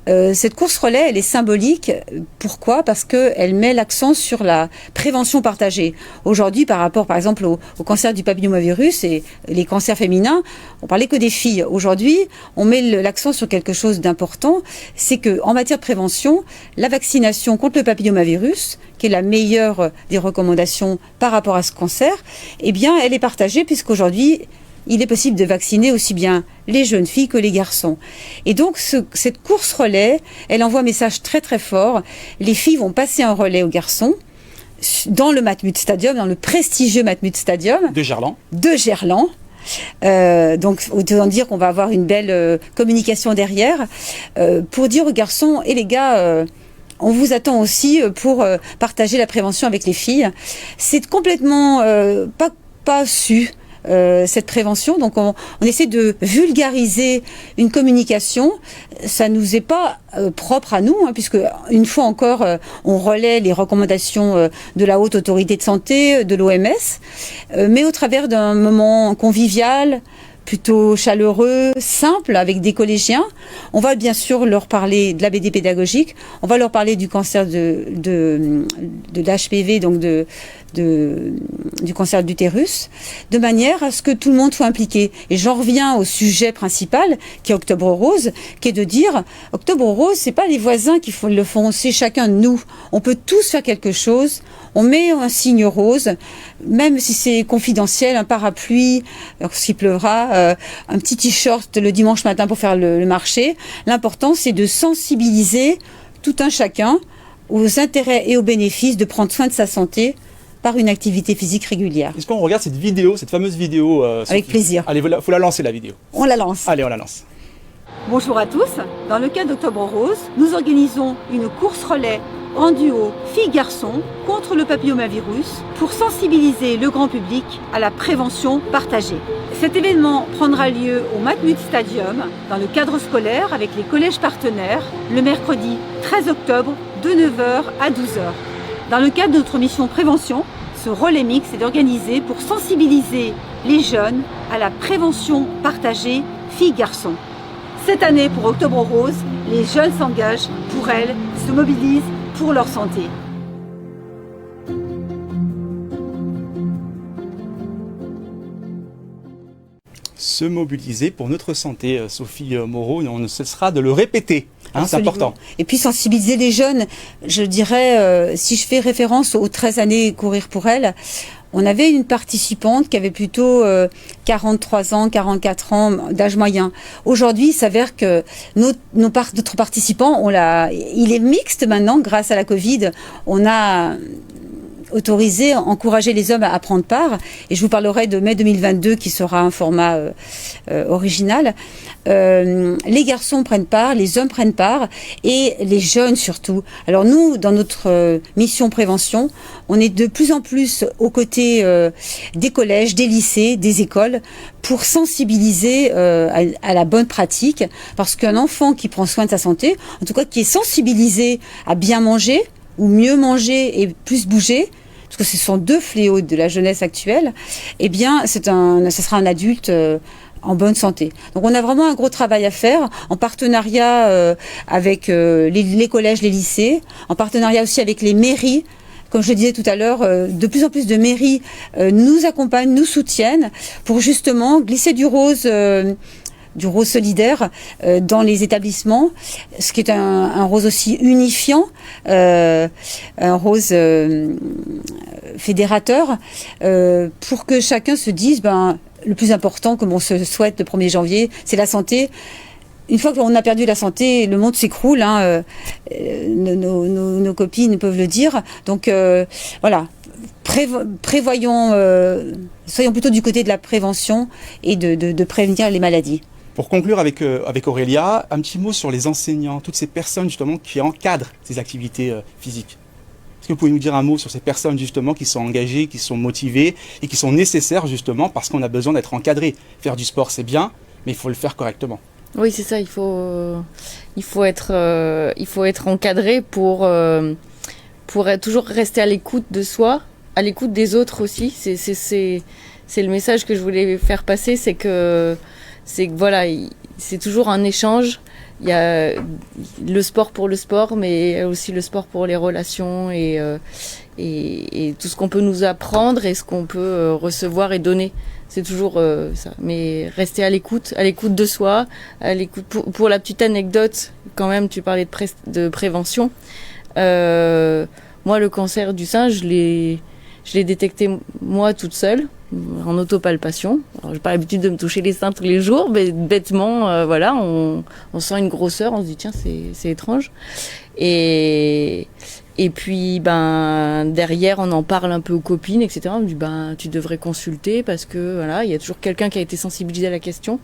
Cette course relais, elle est symbolique. Pourquoi ? Parce qu'elle met l'accent sur la prévention partagée. Aujourd'hui, par rapport, par exemple, au cancer du papillomavirus et les cancers féminins, on parlait que des filles. Aujourd'hui, on met l'accent sur quelque chose d'important, c'est que en matière de prévention, la vaccination contre le papillomavirus, qui est la meilleure des recommandations par rapport à ce cancer, eh bien, elle est partagée puisqu'aujourd'hui, il est possible de vacciner aussi bien les jeunes filles que les garçons. Et donc, cette course relais, elle envoie un message très très fort. Les filles vont passer un relais aux garçons dans le Matmut Stadium, dans le prestigieux Matmut Stadium. De Gerland. Donc, autant dire qu'on va avoir une belle communication derrière pour dire aux garçons et les gars... on vous attend aussi pour partager la prévention avec les filles. C'est complètement pas su. Cette prévention, donc on essaie de vulgariser une communication. Ça nous est pas propre à nous, puisque une fois encore, on relaie les recommandations de la haute autorité de santé, de l'OMS, mais au travers d'un moment convivial, plutôt chaleureux, simple, avec des collégiens. On va bien sûr leur parler de la BD pédagogique, on va leur parler du cancer de l'HPV, donc du cancer d'utérus, de manière à ce que tout le monde soit impliqué. Et j'en reviens au sujet principal, qui est Octobre Rose, qui est de dire, Octobre Rose, c'est pas les voisins qui le font, c'est chacun de nous. On peut tous faire quelque chose. On met un signe rose, même si c'est confidentiel, un parapluie, lorsqu'il pleuvra, un petit t-shirt le dimanche matin pour faire le marché. L'important, c'est de sensibiliser tout un chacun aux intérêts et aux bénéfices de prendre soin de sa santé par une activité physique régulière. Est-ce qu'on regarde cette fameuse vidéo Avec plaisir. Allez, faut la lancer la vidéo. On la lance. Allez, on la lance. Bonjour à tous. Dans le cadre d'Octobre Rose, nous organisons une course relais en duo filles-garçons contre le papillomavirus pour sensibiliser le grand public à la prévention partagée. Cet événement prendra lieu au Matmut Stadium dans le cadre scolaire avec les collèges partenaires le mercredi 13 octobre de 9h à 12h. Dans le cadre de notre mission prévention, ce relais mix est organisé pour sensibiliser les jeunes à la prévention partagée filles-garçons. Cette année, pour Octobre Rose, les jeunes s'engagent pour elles, se mobilisent pour leur santé. Se mobiliser pour notre santé, Sophie Moreau, on ne cessera de le répéter, c'est important. Et puis sensibiliser les jeunes, je dirais, si je fais référence aux 13 années Courir pour elle, on avait une participante qui avait plutôt 43 ans, 44 ans d'âge moyen. Aujourd'hui, il s'avère que notre participant, il est mixte maintenant grâce à la Covid. On a autoriser, encourager les hommes à prendre part. Et je vous parlerai de mai 2022 qui sera un format original. Les garçons prennent part, les hommes prennent part et les jeunes surtout. Alors nous, dans notre mission prévention, on est de plus en plus aux côtés des collèges, des lycées, des écoles pour sensibiliser à la bonne pratique. Parce qu'un enfant qui prend soin de sa santé, en tout cas qui est sensibilisé à bien manger ou mieux manger et plus bouger, parce que ce sont deux fléaux de la jeunesse actuelle, eh bien ce sera un adulte en bonne santé. Donc on a vraiment un gros travail à faire en partenariat avec les collèges, les lycées, en partenariat aussi avec les mairies. Comme je le disais tout à l'heure, de plus en plus de mairies nous accompagnent, nous soutiennent pour justement glisser du rose solidaire dans les établissements, ce qui est un rose aussi unifiant, un rose fédérateur, pour que chacun se dise, le plus important, comme on se souhaite le 1er janvier, c'est la santé. Une fois qu'on a perdu la santé, le monde s'écroule. Nos copines peuvent le dire. Donc voilà, prévoyons, soyons plutôt du côté de la prévention et de prévenir les maladies. Pour conclure avec Aurélia, un petit mot sur les enseignants, toutes ces personnes justement qui encadrent ces activités physiques. Est-ce que vous pouvez nous dire un mot sur ces personnes justement qui sont engagées, qui sont motivées et qui sont nécessaires justement parce qu'on a besoin d'être encadré. Faire du sport c'est bien, mais il faut le faire correctement. Oui, c'est ça, il faut être encadré pour toujours rester à l'écoute de soi, à l'écoute des autres aussi. C'est le message que je voulais faire passer, c'est que voilà, c'est toujours un échange. Il y a le sport pour le sport, mais aussi le sport pour les relations et tout ce qu'on peut nous apprendre et ce qu'on peut recevoir et donner. C'est toujours ça. Mais rester à l'écoute de soi, à l'écoute. Pour la petite anecdote, quand même, tu parlais de prévention. Moi, le cancer du sein, je l'ai détecté moi toute seule, en autopalpation. Alors, j'ai pas l'habitude de me toucher les seins tous les jours, mais bêtement, voilà, on sent une grosseur, on se dit tiens, c'est étrange. Et puis, derrière, on en parle un peu aux copines, etc. On me dit, tu devrais consulter parce que, voilà, il y a toujours quelqu'un qui a été sensibilisé à la question.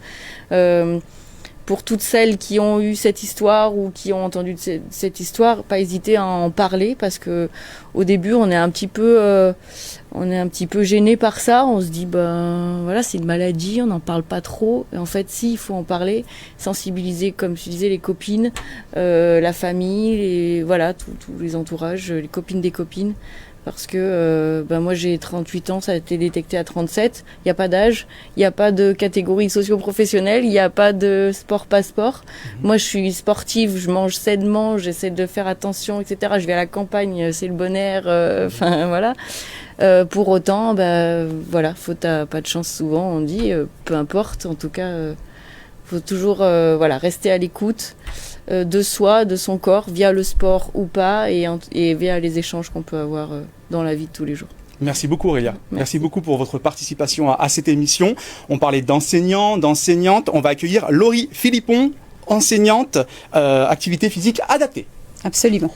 Pour toutes celles qui ont eu cette histoire ou qui ont entendu cette histoire, pas hésiter à en parler parce que, au début, on est un petit peu gêné par ça. On se dit, voilà, c'est une maladie, on n'en parle pas trop. Et en fait, si, il faut en parler, sensibiliser, comme je disais, les copines, la famille, voilà, tous les entourages, les copines des copines. Parce que moi j'ai 38 ans, ça a été détecté à 37. Il n'y a pas d'âge, il n'y a pas de catégorie socio-professionnelle, il n'y a pas de sport pas sport. Moi je suis sportive, je mange sainement, j'essaie de faire attention, etc. Je vais à la campagne, c'est le bon air, voilà. Pour autant, voilà, t'as pas de chance souvent, on dit, peu importe, en tout cas, faut toujours voilà, rester à l'écoute de soi, de son corps, via le sport ou pas, et via les échanges qu'on peut avoir dans la vie de tous les jours. Merci beaucoup Aurélia. Merci beaucoup pour votre participation à cette émission. On parlait d'enseignants, d'enseignantes. On va accueillir Laurie Philippon, enseignante, activité physique adaptée. Absolument.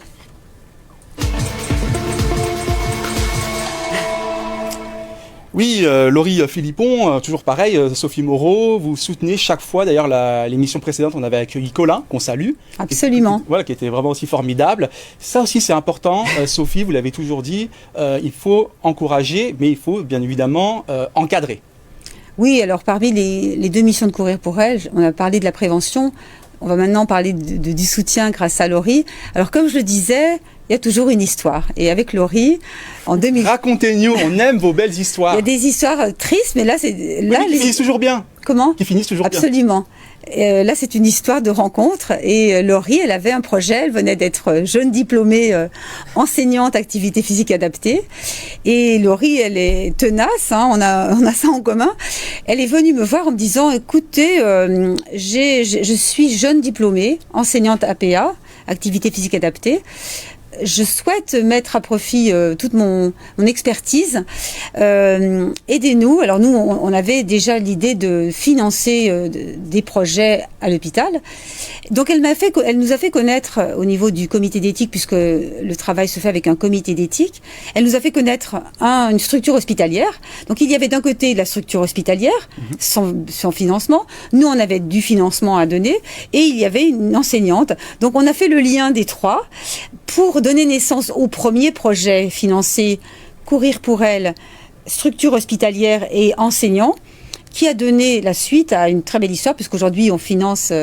Oui, Laurie Philippon, toujours pareil, Sophie Moreau, vous soutenez chaque fois, d'ailleurs l'émission précédente on avait accueilli Colin, qu'on salue. Absolument. Qui était vraiment aussi formidable. Ça aussi c'est important, Sophie, vous l'avez toujours dit, il faut encourager, mais il faut bien évidemment encadrer. Oui, alors parmi les deux missions de Courir pour elle, on a parlé de la prévention, on va maintenant parler du soutien grâce à Laurie. Alors comme je le disais, il y a toujours une histoire. Et avec Laurie, en 2000... Racontez-nous, on aime vos belles histoires. Il y a des histoires tristes, mais là, c'est... qui finissent toujours bien. Comment ? Qui finissent toujours bien. Absolument. Là, c'est une histoire de rencontre. Et Laurie, elle avait un projet. Elle venait d'être jeune diplômée enseignante activité physique adaptée. Et Laurie, elle est tenace. Hein, on a ça en commun. Elle est venue me voir en me disant, écoutez, je suis jeune diplômée, enseignante APA, activité physique adaptée. Je souhaite mettre à profit toute mon expertise. Aidez-nous. Alors nous, on avait déjà l'idée de financer des projets à l'hôpital. Donc elle nous a fait connaître au niveau du comité d'éthique, puisque le travail se fait avec un comité d'éthique. Elle nous a fait connaître une structure hospitalière. Donc il y avait d'un côté la structure hospitalière, sans financement. Nous, on avait du financement à donner, et il y avait une enseignante. Donc on a fait le lien des trois pour donner naissance au premier projet financé, Courir pour elle, structure hospitalière et enseignant, qui a donné la suite à une très belle histoire, puisqu'aujourd'hui on finance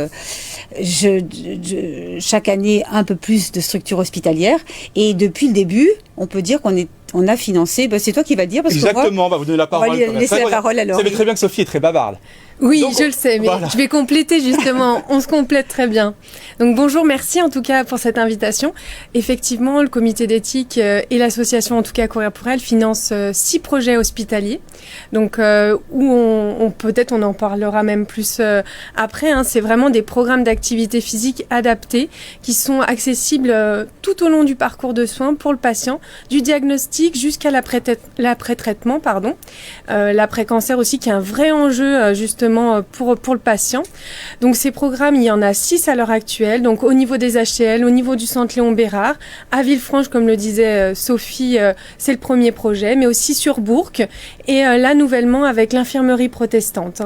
chaque année un peu plus de structures hospitalières, et depuis le début, on peut dire qu'on a financé. C'est toi qui vas le dire, parce Exactement, que moi, on va vous donner la parole. On va lui laisser la parole alors. Vous savez très bien que Sophie est très bavarde. Oui, Donc, je le sais, mais voilà. je vais compléter justement. On se complète très bien. Donc bonjour, merci en tout cas pour cette invitation. Effectivement, le comité d'éthique et l'association, en tout cas Courir pour elle, financent 6 projets hospitaliers. Donc où peut-être on en parlera même plus après. C'est vraiment des programmes d'activité physique adaptés qui sont accessibles tout au long du parcours de soins pour le patient, du diagnostic jusqu'à l'après-traitement, l'après-cancer aussi, qui est un vrai enjeu justement pour le patient. Donc ces programmes, il y en a 6 à l'heure actuelle, donc au niveau des HCL, au niveau du centre Léon Bérard, à Villefranche, comme le disait Sophie, c'est le premier projet, mais aussi sur Bourg, et là nouvellement avec l'infirmerie protestante.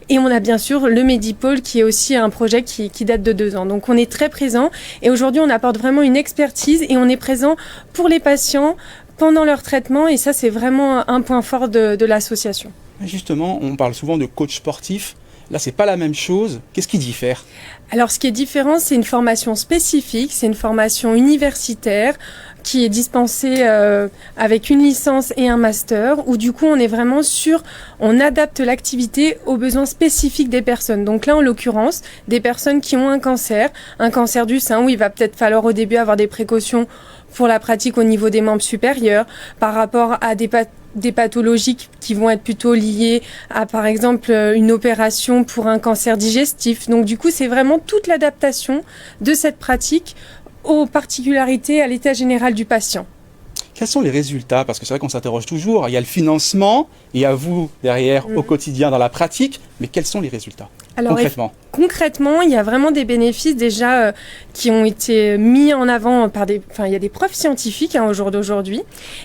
Et on a bien sûr le Medipôle, qui est aussi un projet qui date de 2 ans. Donc on est très présent, et aujourd'hui on apporte vraiment une expertise, et on est présent pour les patients pendant leur traitement, et ça c'est vraiment un point fort de l'association. Justement, on parle souvent de coach sportif. Là, c'est pas la même chose. Qu'est-ce qui diffère ? Alors, ce qui est différent, c'est une formation spécifique, c'est une formation universitaire qui est dispensée avec une licence et un master, où du coup, on adapte l'activité aux besoins spécifiques des personnes. Donc là, en l'occurrence, des personnes qui ont un cancer du sein, où il va peut-être falloir au début avoir des précautions pour la pratique au niveau des membres supérieurs, par rapport à des pathologies qui vont être plutôt liées à, par exemple, une opération pour un cancer digestif. Donc, du coup, c'est vraiment toute l'adaptation de cette pratique aux particularités, à l'état général du patient. Quels sont les résultats ? Parce que c'est vrai qu'on s'interroge toujours. Il y a le financement, il y a vous derrière au quotidien dans la pratique. Mais quels sont les résultats ? Alors, concrètement, il y a vraiment des bénéfices déjà qui ont été mis en avant il y a des preuves scientifiques au jour d'aujourd'hui,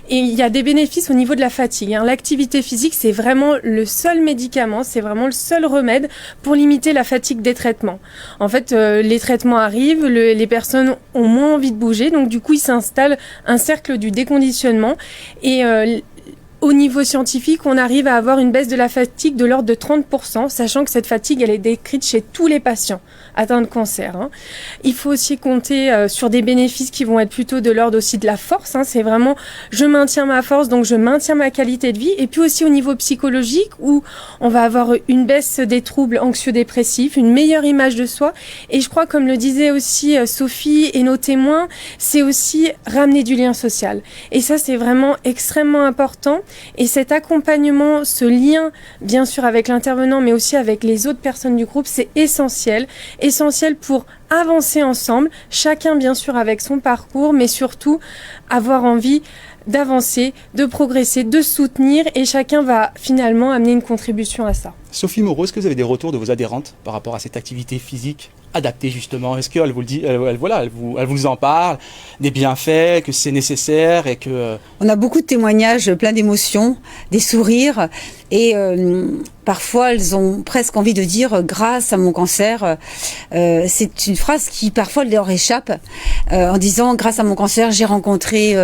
et il y a des bénéfices au niveau de la fatigue. L'activité physique, c'est vraiment le seul médicament, c'est vraiment le seul remède pour limiter la fatigue des traitements. En fait, les traitements arrivent, les personnes ont moins envie de bouger, donc du coup, il s'installe un cercle du déconditionnement, et au niveau scientifique, on arrive à avoir une baisse de la fatigue de l'ordre de 30%, sachant que cette fatigue, elle est décrite chez tous les patients atteints de cancer. Il faut aussi compter sur des bénéfices qui vont être plutôt de l'ordre aussi de la force. C'est vraiment, je maintiens ma force, donc je maintiens ma qualité de vie. Et puis aussi au niveau psychologique, où on va avoir une baisse des troubles anxio-dépressifs, une meilleure image de soi. Et je crois, comme le disait aussi Sophie et nos témoins, c'est aussi ramener du lien social. Et ça, c'est vraiment extrêmement important. Et cet accompagnement, ce lien, bien sûr, avec l'intervenant, mais aussi avec les autres personnes du groupe, c'est essentiel pour avancer ensemble, chacun, bien sûr, avec son parcours, mais surtout avoir envie d'avancer, de progresser, de soutenir, et chacun va finalement amener une contribution à ça. Sophie Moreau, est-ce que vous avez des retours de vos adhérentes par rapport à cette activité physique adaptée justement ? Est-ce qu'elles vous le disent, elles vous en parlent, des bienfaits, que c'est nécessaire et que... On a beaucoup de témoignages, plein d'émotions, des sourires, et parfois elles ont presque envie de dire « grâce à mon cancer ». C'est une phrase qui parfois leur échappe, en disant « grâce à mon cancer, j'ai rencontré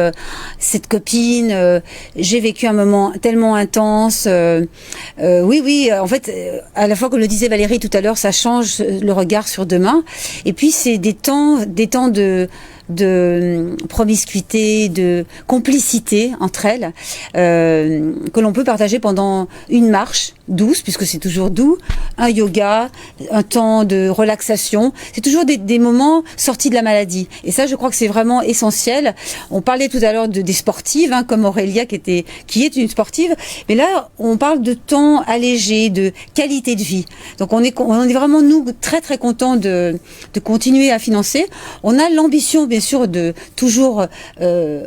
cette copine, j'ai vécu un moment tellement intense ». Oui, en fait, à la fois, comme le disait Valérie tout à l'heure, ça change le regard sur demain. Et puis, c'est des temps de promiscuité, de complicité entre elles, que l'on peut partager pendant une marche douce, puisque c'est toujours doux, un yoga, un temps de relaxation. C'est toujours des moments sortis de la maladie. Et ça, je crois que c'est vraiment essentiel. On parlait tout à l'heure des sportives, comme Aurélia qui est une sportive. Mais là, on parle de temps allégé, de qualité de vie. Donc on est vraiment, nous, très très contents de continuer à financer. On a l'ambition, bien bien sûr de toujours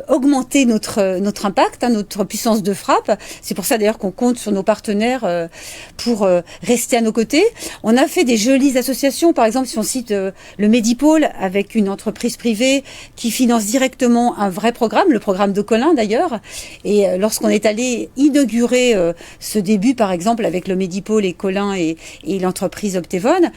augmenter notre impact, notre puissance de frappe. C'est pour ça d'ailleurs qu'on compte sur nos partenaires pour rester à nos côtés. On a fait des jolies associations, par exemple si on cite le Medipôle avec une entreprise privée qui finance directement un vrai programme, le programme de Colin d'ailleurs. Et lorsqu'on est allé inaugurer ce début, par exemple avec le Medipôle et Colin et l'entreprise Optevon,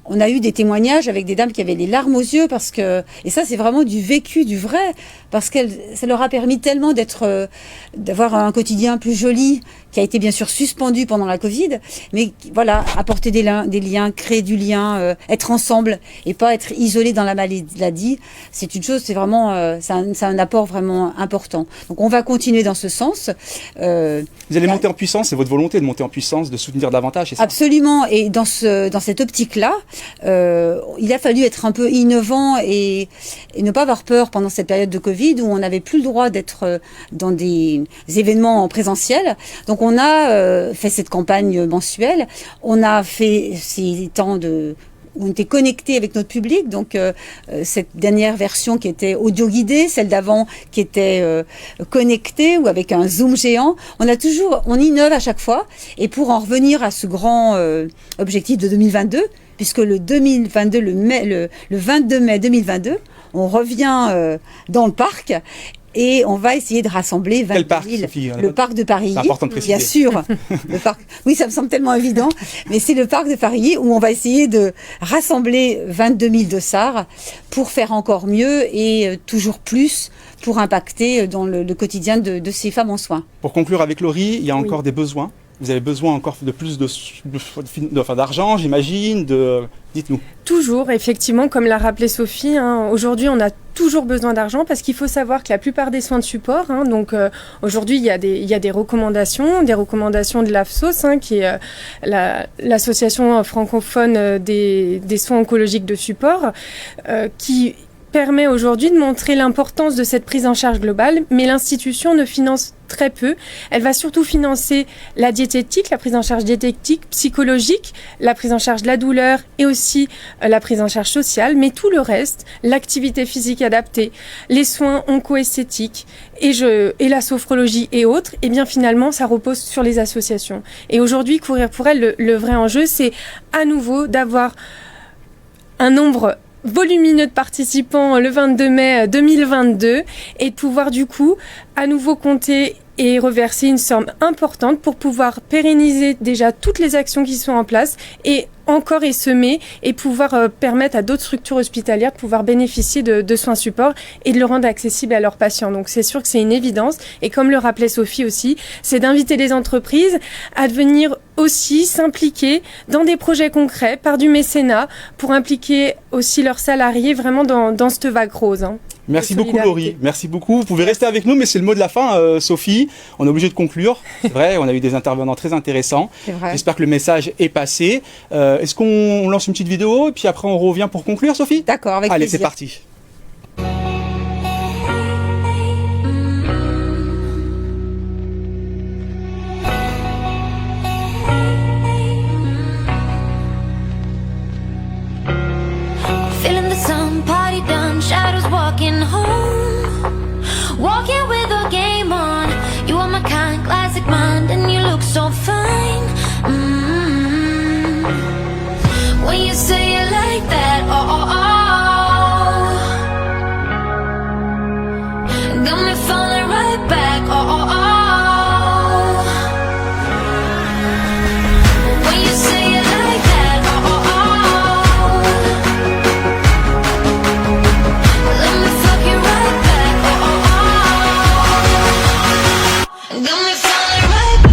on a eu des témoignages avec des dames qui avaient les larmes aux yeux parce que, et ça c'est vraiment du vécu, du vrai, parce que ça leur a permis tellement d'avoir un quotidien plus joli, qui a été bien sûr suspendu pendant la Covid, mais voilà, apporter des liens, créer du lien, être ensemble et pas être isolé dans la maladie, c'est une chose, c'est vraiment, c'est un apport vraiment important. Donc on va continuer dans ce sens. Vous allez monter en puissance, c'est votre volonté de monter en puissance, de soutenir davantage, c'est ça? Absolument, et dans cette optique-là, il a fallu être un peu innovant et ne pas avoir peur pendant cette période de Covid où on n'avait plus le droit d'être dans des événements en présentiel. Donc on a fait cette campagne mensuelle, on a fait ces temps on était connectés avec notre public, donc cette dernière version qui était audio-guidée, celle d'avant qui était connectée ou avec un zoom géant. On innove à chaque fois, et pour en revenir à ce grand objectif de 2022, puisque le 22 mai 2022, on revient dans le parc. Et on va essayer de rassembler 22 000. Quel parc, Sophie? Le parc de Paris. C'est important de préciser. Bien sûr. Le parc. Oui, ça me semble tellement évident. Mais c'est le parc de Paris où on va essayer de rassembler 22 000 dossards pour faire encore mieux et toujours plus pour impacter dans le quotidien de ces femmes en soins. Pour conclure avec Laurie, il y a encore des besoins. Vous avez besoin encore de plus d'argent, j'imagine. Dites-nous. Toujours, effectivement, comme l'a rappelé Sophie, aujourd'hui on a toujours besoin d'argent parce qu'il faut savoir que la plupart des soins de support, donc aujourd'hui il y a des recommandations de l'AFSOS, qui est l'association francophone des soins oncologiques de support, qui permet aujourd'hui de montrer l'importance de cette prise en charge globale, mais l'institution ne finance très peu. Elle va surtout financer la diététique, la prise en charge diététique, psychologique, la prise en charge de la douleur et aussi la prise en charge sociale, mais tout le reste, l'activité physique adaptée, les soins onco-esthétiques et la sophrologie et autres, et bien finalement ça repose sur les associations. Et aujourd'hui, Courir pour elle, le vrai enjeu, c'est à nouveau d'avoir un nombre volumineux de participants le 22 mai 2022 et de pouvoir du coup à nouveau compter et reverser une somme importante pour pouvoir pérenniser déjà toutes les actions qui sont en place et encore semer et pouvoir permettre à d'autres structures hospitalières de pouvoir bénéficier de soins support et de le rendre accessible à leurs patients. Donc c'est sûr que c'est une évidence et comme le rappelait Sophie aussi, c'est d'inviter les entreprises à devenir aussi s'impliquer dans des projets concrets par du mécénat pour impliquer aussi leurs salariés vraiment dans cette vague rose. Merci beaucoup Laurie, merci beaucoup. Vous pouvez rester avec nous, mais c'est le mot de la fin, Sophie. On est obligé de conclure. C'est vrai, on a eu des intervenants très intéressants. J'espère que le message est passé. Est-ce qu'on lance une petite vidéo et puis après on revient pour conclure, Sophie? D'accord, avec Allez, plaisir. c'est parti. Shadows walking home, walking with a game on. You are my kind, classic mind, and you look so fine. When you say it like that, got me falling right back, when you say it like that, let me fuck you right back, got me falling right back.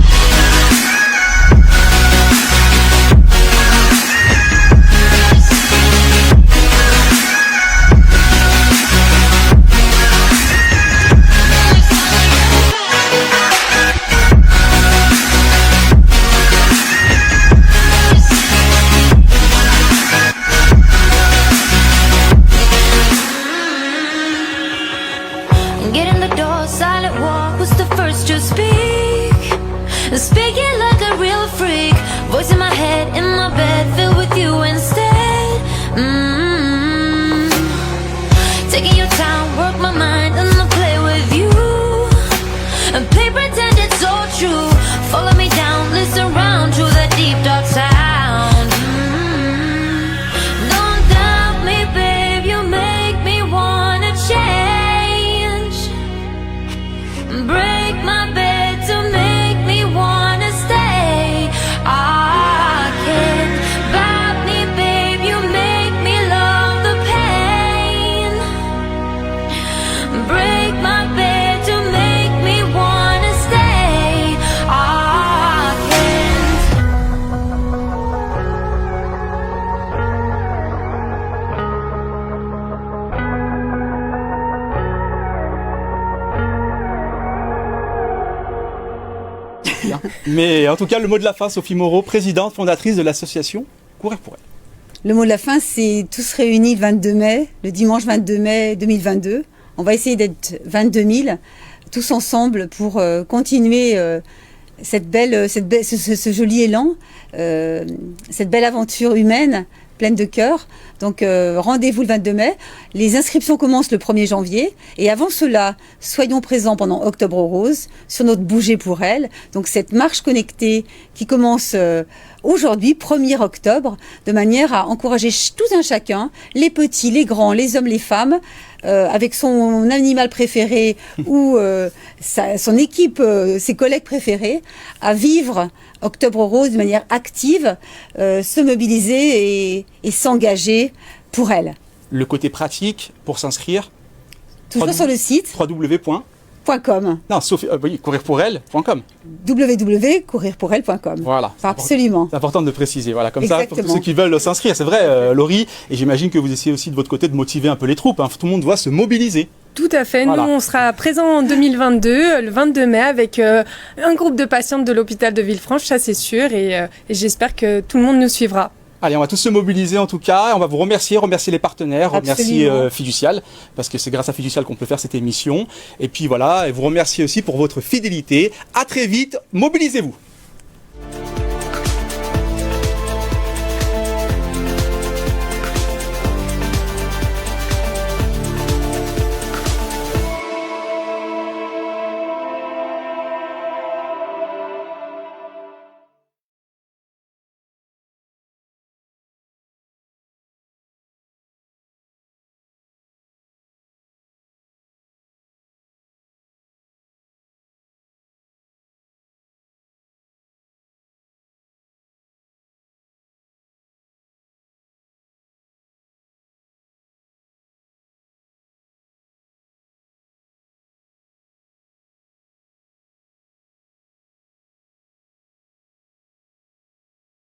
Get in the door, silent walk, who's the first to speak? Speaking like a real freak, voice in my head, in my bed, filled with you instead. Taking your time. work my mind and I play with you and play pretend it's all true. Follow me down, listen round to the deep dark sound. Don't doubt me, babe, you make me wanna change. Break my bed to make me wanna stay. I can't doubt me, babe, you make me love the pain. Break my bed to make me wanna stay. I can't. Bien. Mais en tout cas, le mot de la fin, Sophie Moreau, présidente, fondatrice de l'association Courir pour elle. Le mot de la fin, c'est tous réunis le 22 mai, le dimanche 22 mai 2022. On va essayer d'être 22 000, tous ensemble pour continuer ce joli élan, cette belle aventure humaine, pleine de cœur. Donc rendez-vous le 22 mai. Les inscriptions commencent le 1er janvier. Et avant cela, soyons présents pendant Octobre Rose sur notre Bouger pour elle. Donc cette marche connectée qui commence aujourd'hui, 1er octobre, de manière à encourager tout un chacun, les petits, les grands, les hommes, les femmes, avec son animal préféré ou son équipe, ses collègues préférés, à vivre Octobre Rose de manière active, se mobiliser et s'engager pour elle. Le côté pratique pour s'inscrire. Toujours sur le site www.com. Non, Sophie, oui, courirpourelle.com. www.courirpourelle.com. Voilà. Absolument. C'est important de le préciser. Voilà, comme ça, Exactement. pour tous ceux qui veulent s'inscrire. C'est vrai, Laurie, et j'imagine que vous essayez aussi de votre côté de motiver un peu les troupes. Hein. Tout le monde doit se mobiliser. Tout à fait. Voilà. Nous, on sera présents en 2022, le 22 mai, avec un groupe de patientes de l'hôpital de Villefranche, ça c'est sûr, et j'espère que tout le monde nous suivra. Allez, on va tous se mobiliser en tout cas. On va vous remercier les partenaires, remercier Absolument. Fiducial, parce que c'est grâce à Fiducial qu'on peut faire cette émission. Et puis voilà, et vous remercier aussi pour votre fidélité. À très vite, mobilisez-vous.